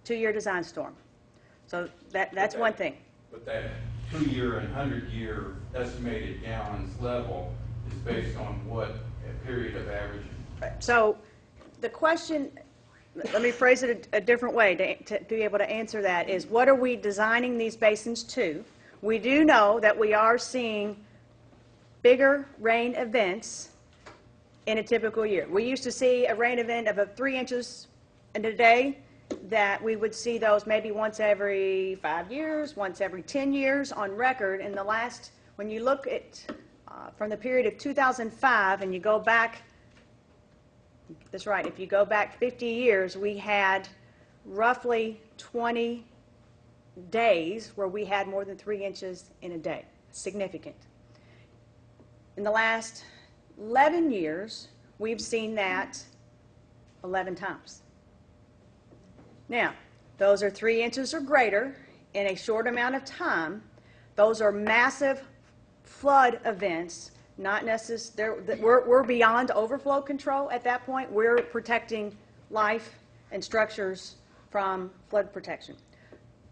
2-year design storm. So that's one thing. But that 2-year and 100-year estimated gallons level is based on what period of averaging? So the question, let me phrase it a different way to be able to answer that, is what are we designing these basins to? We do know that we are seeing bigger rain events in a typical year. We used to see a rain event of 3 inches in a day, that we would see those maybe once every 5 years, once every 10 years on record. In the last, when you look at from the period of 2005 and you go back, that's right, if you go back 50 years, we had roughly 20 days where we had more than 3 inches in a day. Significant. In the last 11 years, we've seen that 11 times. Now, those are 3 inches or greater in a short amount of time. Those are massive flood events, not necessarily, we're beyond overflow control at that point. We're protecting life and structures from flood protection,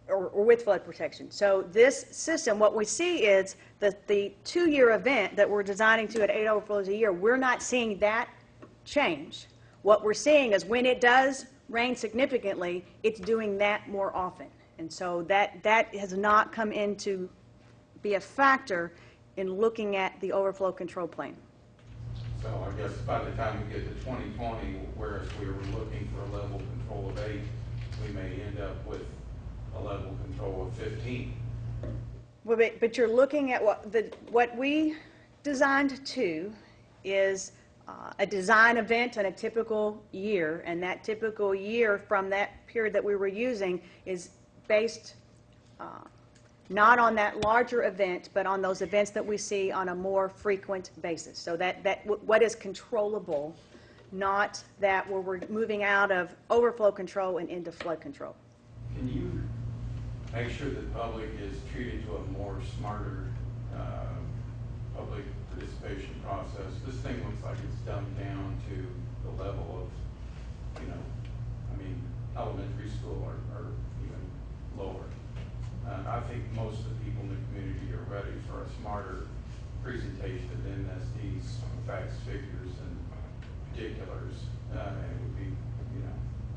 or with flood protection. So this system, what we see is that the 2-year event that we're designing to at 8 overflows a year, we're not seeing that change. What we're seeing is when it does rain significantly, it's doing that more often. And so that has not come in to be a factor in looking at the overflow control plan. So I guess by the time we get to 2020, whereas we were looking for a level control of 8, we may end up with a level control of 15. Well, but you're looking at what we designed to is a design event in a typical year, and that typical year from that period that we were using is based not on that larger event, but on those events that we see on a more frequent basis. So that what is controllable, not that where we're moving out of overflow control and into flood control. Can you make sure the public is treated to a more smarter public participation process? This thing looks like it's dumbed down to the level of, elementary school or even lower. I think most of the people in the community are ready for a smarter presentation of MSD's facts, figures, and particulars. And it would be,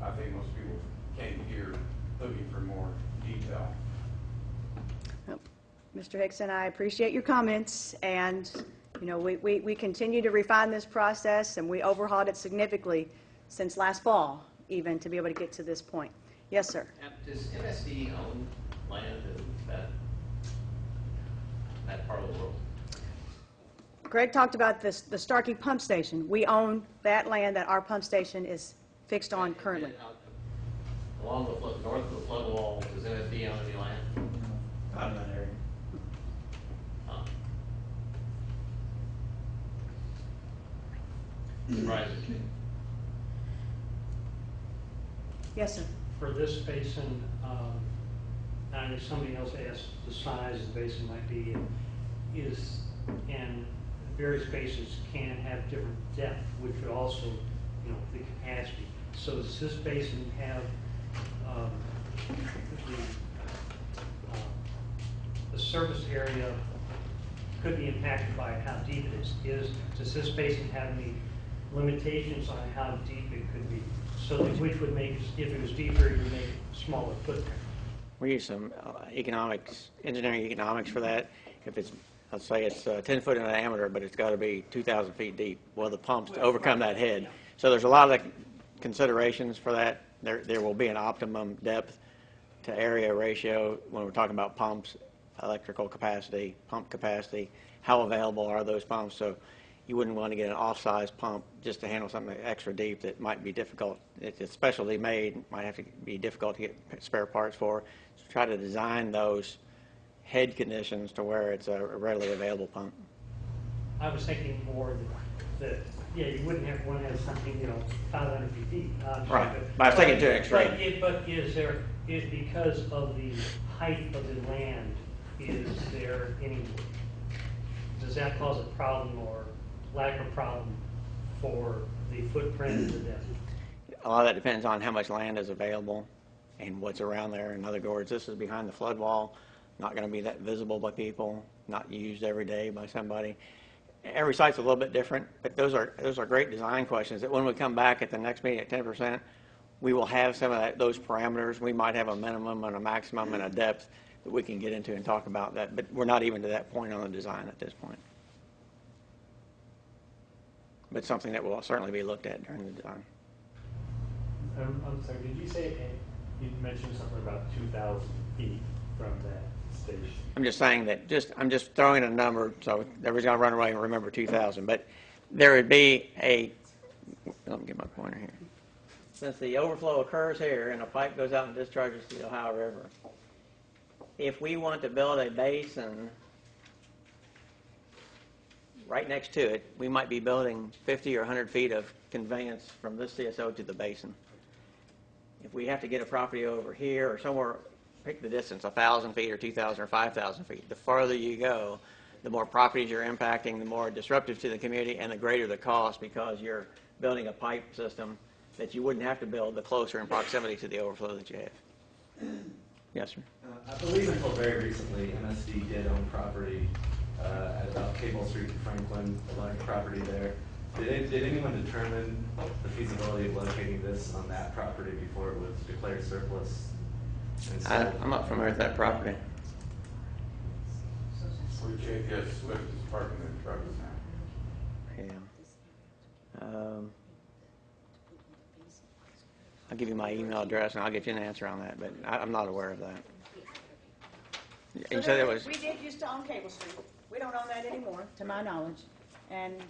I think most people came here looking for more detail. Mr. Hickson, I appreciate your comments, and we continue to refine this process, and we overhauled it significantly since last fall, even to be able to get to this point. Yes, sir. Does MSD own land in that part of the world? Greg talked about the Starkey pump station. We own that land that our pump station is fixed on currently. Along the north of the flood wall, does MSD own any land? Not in that area. Surprising. Yes, sir. For this basin, I know somebody else asked the size the basin might be, and various basins can have different depth, which would also, the capacity. So does this basin have the surface area could be impacted by how deep it is? Does this basin have any limitations on how deep it could be? So which would make, if it was deeper, it would make a smaller footprint. We use some engineering economics for that. If it's, let's say it's 10 foot in diameter, but it's got to be 2,000 feet deep. Well, the pumps to overcome that head. So there's a lot of considerations for that. There will be an optimum depth to area ratio when we're talking about pumps, electrical capacity, pump capacity. How available are those pumps? So you wouldn't want to get an off-size pump just to handle something extra deep that might be difficult. It's specialty made, might have to be difficult to get spare parts for. So try to design those head conditions to where it's a readily available pump. I was thinking more that you wouldn't want to have something, 500 feet deep. Right. But I was taking it to an extreme. But is because of the height of the land, is there any, does does that cause a problem or lack of problem for the footprint and the depth? A lot of that depends on how much land is available and what's around there. In other words, this is behind the flood wall, not going to be that visible by people, not used every day by somebody. Every site's a little bit different, but those are great design questions that when we come back at the next meeting at 10%, we will have some of those parameters. We might have a minimum and a maximum and a depth that we can get into and talk about that, but we're not even to that point on the design at this point. But something that will certainly be looked at during the design. I'm sorry, did you say, you mentioned something about 2,000 feet from that station? I'm just saying that I'm just throwing a number, so everybody's going to run away and remember 2,000. But there would be let me get my pointer here. Since the overflow occurs here and a pipe goes out and discharges to the Ohio River, if we want to build a basin right next to it, we might be building 50 or 100 feet of conveyance from this CSO to the basin. If we have to get a property over here or somewhere, pick the distance, 1,000 feet or 2,000 or 5,000 feet, the farther you go, the more properties you're impacting, the more disruptive to the community, and the greater the cost because you're building a pipe system that you wouldn't have to build the closer in proximity to the overflow that you have. Yes, sir. I believe until very recently, MSD did own property at about Cable Street in Franklin, a large property there. Did anyone determine the feasibility of locating this on that property before it was declared surplus? And sold? I'm not familiar with that property. Where JPS Swift is parking their trucks now. Yeah. I'll give you my email address and I'll get you an answer on that, but I'm not aware of that. You said it was. We did used to own Cable Street. We don't own that anymore, to my knowledge. And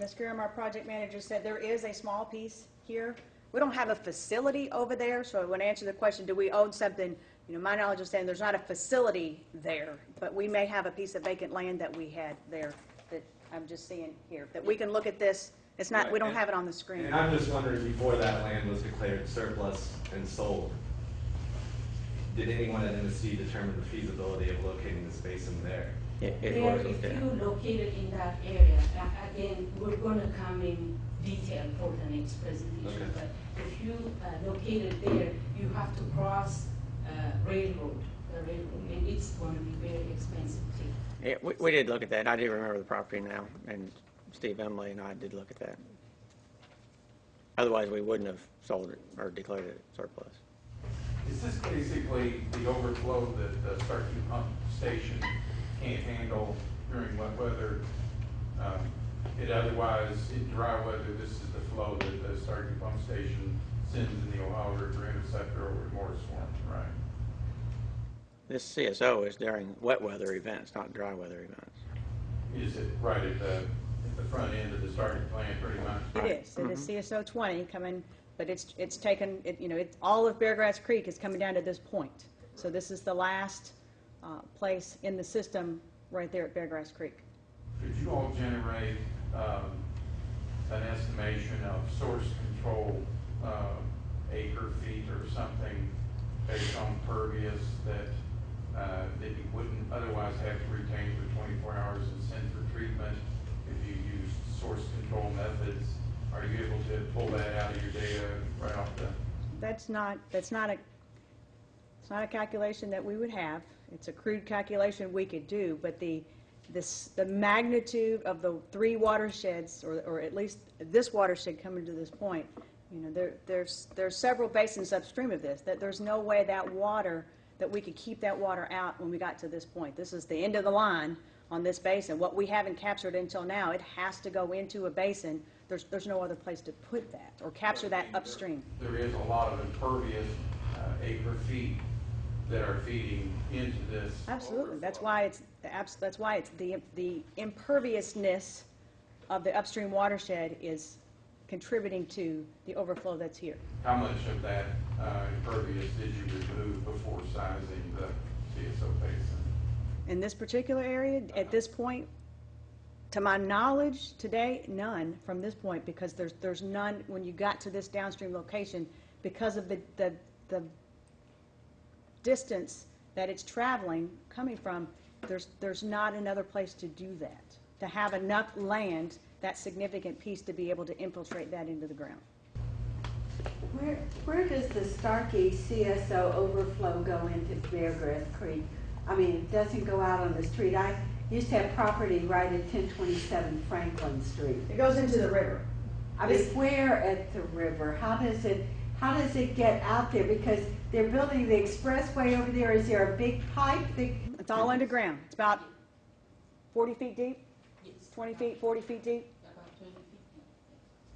Ms. Graham, our project manager, said there is a small piece here. We don't have a facility over there, so I want to answer the question, do we own something? You know, my knowledge is saying there's not a facility there, but we may have a piece of vacant land that we had there that I'm just seeing here, that we can look at this. It's not, we don't have it on the screen. And I'm just wondering, before that land was declared surplus and sold, did anyone at MSD determine the feasibility of locating this basin there? It There, was if looked at. you located in that area, again, we're gonna come in detail for the next presentation. Okay. But if you located there, you have to cross railroad, the railroad, and it's gonna be very expensive too. Yeah, we did look at that. I do remember the property now, and Steve, Emily, and I did look at that. Otherwise, we wouldn't have sold it or declared it surplus. Is this basically the overflow that the Starkey Pump Station can't handle during wet weather? It otherwise, in dry weather, this is the flow that the Starkey Pump Station sends in the Ohio River interceptor over to Morris Swamp, right? This CSO is during wet weather events, not dry weather events. Is it right at the front end of the starting plant, pretty much? It is. It is CSO 20 coming, but it's taken, all of Beargrass Creek is coming down to this point. So this is the last place in the system right there at Beargrass Creek. Could you all generate an estimation of source control acre feet or something based on pervious that you wouldn't otherwise have to retain for 24 hours and send for treatment if you used source control methods? Are you able to pull that out of your data right off the? It's not a calculation that we would have. It's a crude calculation we could do, but the magnitude of the three watersheds, or at least this watershed coming to this point, there's several basins upstream of this, that there's no way that we could keep that water out when we got to this point. This is the end of the line on this basin. What we haven't captured until now, it has to go into a basin. There's no other place to put that or capture that upstream. There is a lot of impervious acre feet that are feeding into this. Absolutely. That's why it's the imperviousness of the upstream watershed is contributing to the overflow that's here. How much of that impervious did you remove before sizing the CSO basin? In this particular area, at this point, to my knowledge today, none from this point, because there's none when you got to this downstream location because of the distance that it's traveling, coming from. There's not another place to do that. to have enough land, that significant piece, to be able to infiltrate that into the ground. Where does the Starkey CSO overflow go into Beargrass Creek? I mean, it doesn't go out on the street. I used to have property right at 1027 Franklin Street. It goes into the river. I mean, where at the river? How does it get out there? Because they're building the expressway over there. Is there a big pipe that? It's all underground. It's about 40 feet deep, Yes. 20 feet, 40 feet deep. About 20 feet.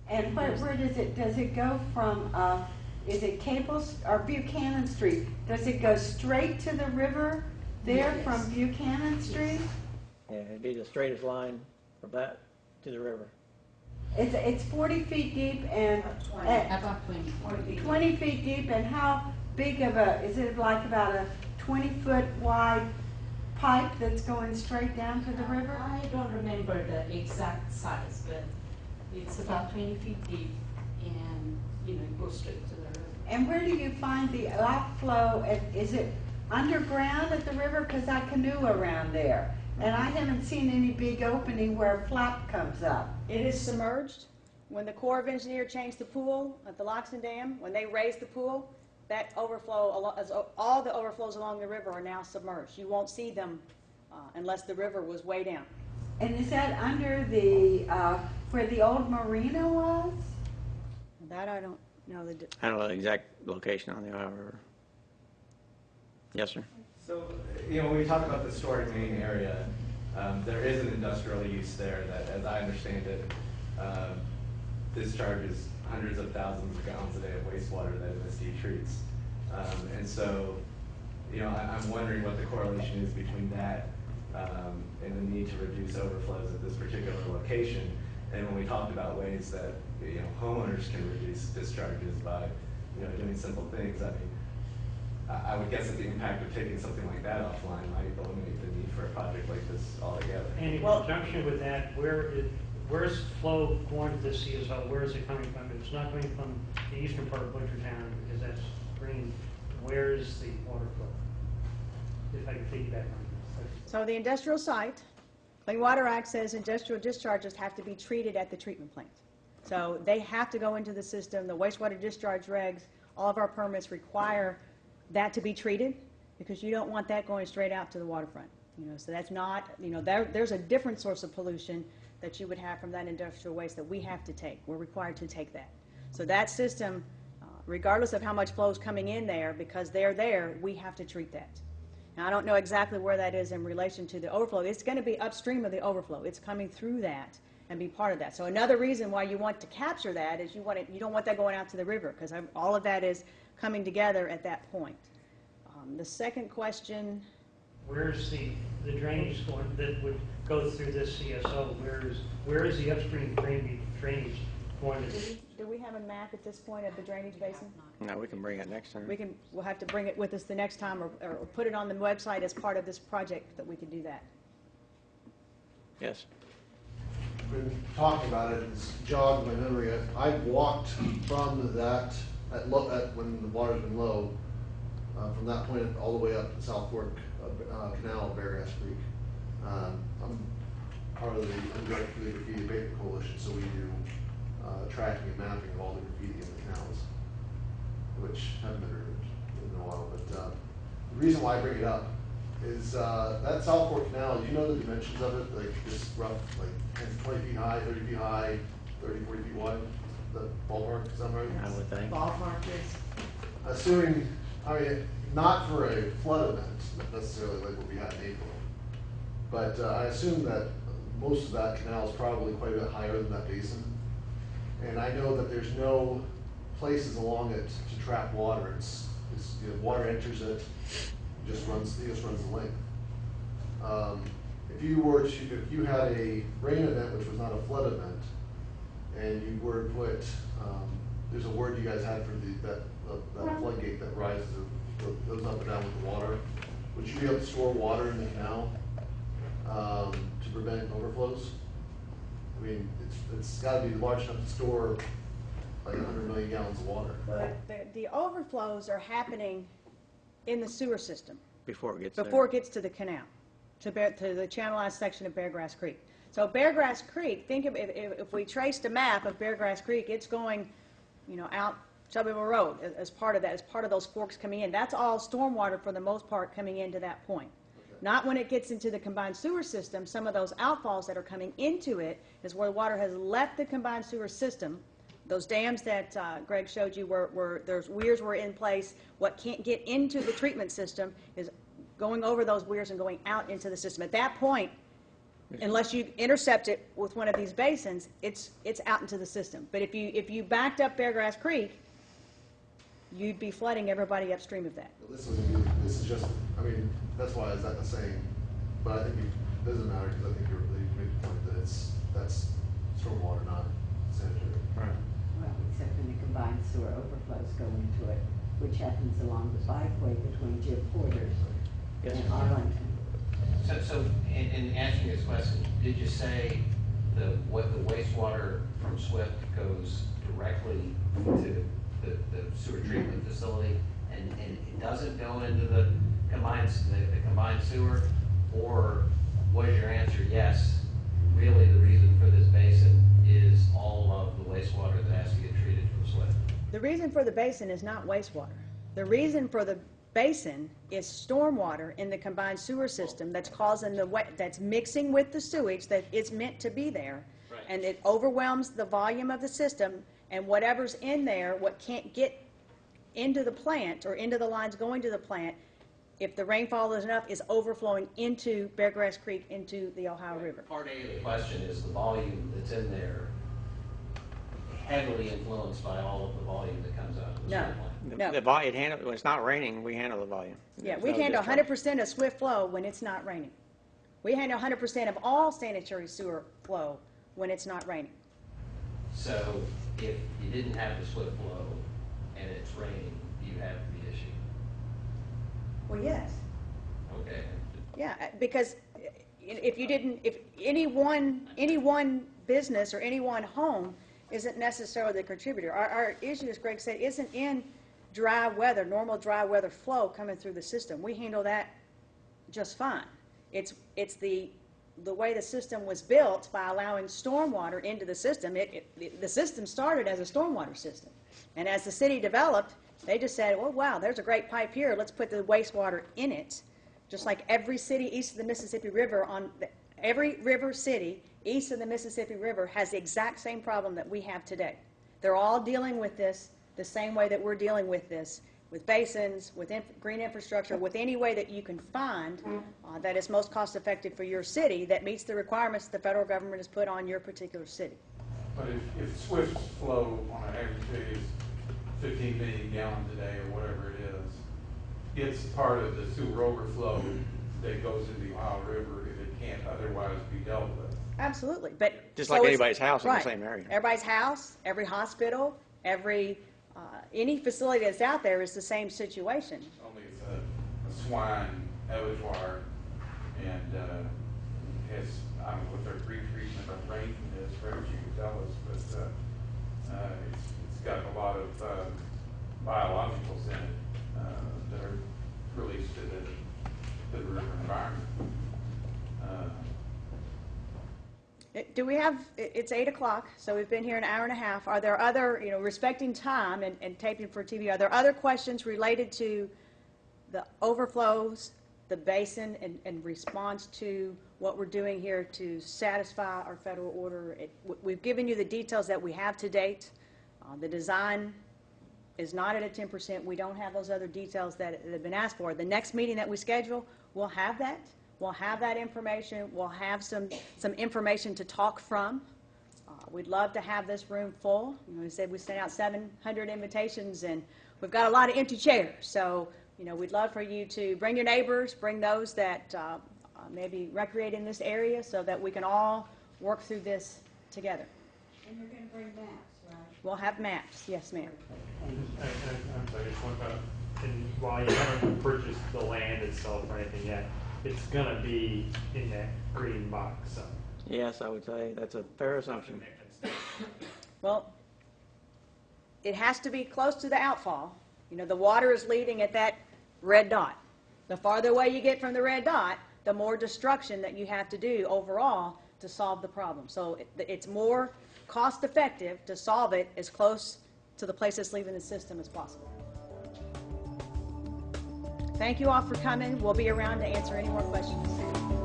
And where does it go from, is it or Buchanan Street? Does it go straight to the river there Yes. from Buchanan Street? Yeah, it'd be the straightest line from that to the river. It's 40 feet deep and About 20. 20 feet deep, and how big is it like about a 20-foot wide pipe that's going straight down to the river? I don't remember the exact size, but it's about 20 feet deep, and, it goes straight to the river. And where do you find the outflow? Is it underground at the river? Because I canoe around there, and I haven't seen any big opening where a flap comes up. It is submerged. When the Corps of Engineers changed the pool at the Loxton Dam, when they raised the pool, that overflow, all the overflows along the river are now submerged. You won't see them unless the river was way down. And is that under the where the old marina was? That I don't know. I don't know the exact location on the Ohio River. Yes, sir. So, when we talk about the storage main area, there is an industrial use there that, as I understand it, discharges hundreds of thousands of gallons a day of wastewater that MSD treats. And so, I'm wondering what the correlation is between that and the need to reduce overflows at this particular location. And when we talked about ways that, homeowners can reduce discharges by, doing simple things, I would guess that the impact of taking something like that offline might eliminate the need for a project like this altogether. And in conjunction with that, where's flow going to the CSO? Where is it coming from? If it's not coming from the eastern part of Butchertown, because that's green, where is the water flow? If I can piggyback on this. So the industrial site, Clean Water Act says industrial discharges have to be treated at the treatment plant. So they have to go into the system. The wastewater discharge regs, all of our permits require that to be treated, because you don't want that going straight out to the waterfront. So that's not, there's a different source of pollution that you would have from that industrial waste that we have to take. We're required to take that. So that system, regardless of how much flow is coming in there, because they're there, we have to treat that. Now, I don't know exactly where that is in relation to the overflow. It's going to be upstream of the overflow. It's coming through that and be part of that. So another reason why you want to capture that is you don't want that going out to the river, because all of that is coming together at that point. The second question. Where's the drainage going that would go through this CSO? Where is the upstream drainage going to? Do we have a map at this point of the drainage basin? No, we can bring it next time. We'll have to bring it with us the next time, or put it on the website as part of this project that we can do that. Yes. Been talking about it, it's jogged my memory. I've walked from that when the water's been low, from that point all the way up to South Fork Canal, Beargrass Creek. I'm part of the Indirect Graffiti Abatement Coalition, so we do tracking and mapping of all the graffiti in the canals, which haven't been removed in a while. But the reason why I bring it up is that South Fork Canal, you know the dimensions of it, like this rough, like 20 feet high, 30 feet high, 30, 40 feet wide, the ballpark, is that right? I would think. Ballpark, yes. Assuming, not for a flood event necessarily like what we had in April, but I assume that most of that canal is probably quite a bit higher than that basin. And I know that there's no places along it to trap water. It's water enters it, just runs the length. If you had a rain event which was not a flood event, and you were to put, there's a word you guys had for that floodgate that rises, goes up and down with the water. Would you be able to store water in the canal to prevent overflows? I mean, it's got to be large enough to store like 100 million gallons of water. But the overflows are happening in the sewer system Before it gets before it gets to the canal, to the channelized section of Beargrass Creek. So Beargrass Creek, think of if we traced a map of Beargrass Creek, it's going, out Shelbyville Road as part of that, as part of those forks coming in. That's all stormwater for the most part coming into that point. Not when it gets into the combined sewer system. Some of those outfalls that are coming into it is where the water has left the combined sewer system. Those dams that Greg showed you where there's weirs were in place. What can't get into the treatment system is going over those weirs and going out into the system. At that point, unless you intercept it with one of these basins, it's out into the system. But if you backed up Beargrass Creek, you'd be flooding everybody upstream of that. This is just, I mean, that's why is that the same, but I think it doesn't matter because I think you made the point that that's stormwater, not sanitary. Right. Well, except when the combined sewer overflows go into it, which happens along the bikeway between Jim Porter's and Arlington. So in answering this question, did you say the wastewater from Swift goes directly to the sewer treatment facility and it doesn't go into the combined sewer? Or was your answer yes, really the reason for this basin is all of the wastewater that has to get treated from Swift? The reason for the basin is not wastewater. The reason for the basin is stormwater in the combined sewer system that's causing that's mixing with the sewage that is meant to be there. Right. And it overwhelms the volume of the system, and whatever's in there, what can't get into the plant or into the lines going to the plant, if the rainfall is enough, is overflowing into Beargrass Creek, into the Ohio River. Part A of the question is the volume that's in there heavily influenced by all of the volume that comes out of the No. sewer line? No. When it's not raining, we handle the volume. Yeah, There's we no handle discharge. 100% of swift flow when it's not raining. We handle 100% of all sanitary sewer flow when it's not raining. So if you didn't have the swift flow and it's raining, you have the issue. Well, yes. Okay. Yeah, because if any one business or any one home isn't necessarily the contributor. Our issue, as Greg said, isn't in dry weather, normal dry weather flow coming through the system. We handle that just fine. It's the way the system was built by allowing stormwater into the system. The system started as a stormwater system. And as the city developed, they just said, well, wow, there's a great pipe here. Let's put the wastewater in it. Just like every city east of the Mississippi River, every river city east of the Mississippi River has the exact same problem that we have today. They're all dealing with this the same way that we're dealing with this, with basins, with green infrastructure, with any way that you can find that is most cost effective for your city that meets the requirements the federal government has put on your particular city. But if Swift's flow on an average day is 15 million gallons a day or whatever it is, it's part of the sewer overflow that goes into the Ohio River if it can't otherwise be dealt with. Absolutely, but Just so like it's- anybody's house in the right. same area. Everybody's house, every hospital, any facility that's out there is the same situation. Only it's a swine abattoir and has, I don't know what their pre-treatment of rain is, perhaps you can tell us, but it's got a lot of biologicals in it that are released to the river environment. Do we have, it's 8 o'clock, so we've been here an hour and a half. Are there other, respecting time and taping for TV, are there other questions related to the overflows, the basin, and response to what we're doing here to satisfy our federal order? We've given you the details that we have to date. The design is not at a 10%. We don't have those other details that have been asked for. The next meeting that we schedule, we'll have that. We'll have that information. We'll have some information to talk from. We'd love to have this room full. We said we sent out 700 invitations, and we've got a lot of empty chairs. So, we'd love for you to bring your neighbors, bring those that maybe recreate in this area so that we can all work through this together. And you're going to bring maps, right? We'll have maps. Yes, ma'am. I'm sorry, just one thought. And while you haven't purchased the land itself or anything yet, it's gonna be in that green box, so. Yes, I would say that's a fair assumption. Well, it has to be close to the outfall. The water is leading at that red dot. The farther away you get from the red dot, the more destruction that you have to do overall to solve the problem. So it's more cost-effective to solve it as close to the place that's leaving the system as possible. Thank you all for coming. We'll be around to answer any more questions.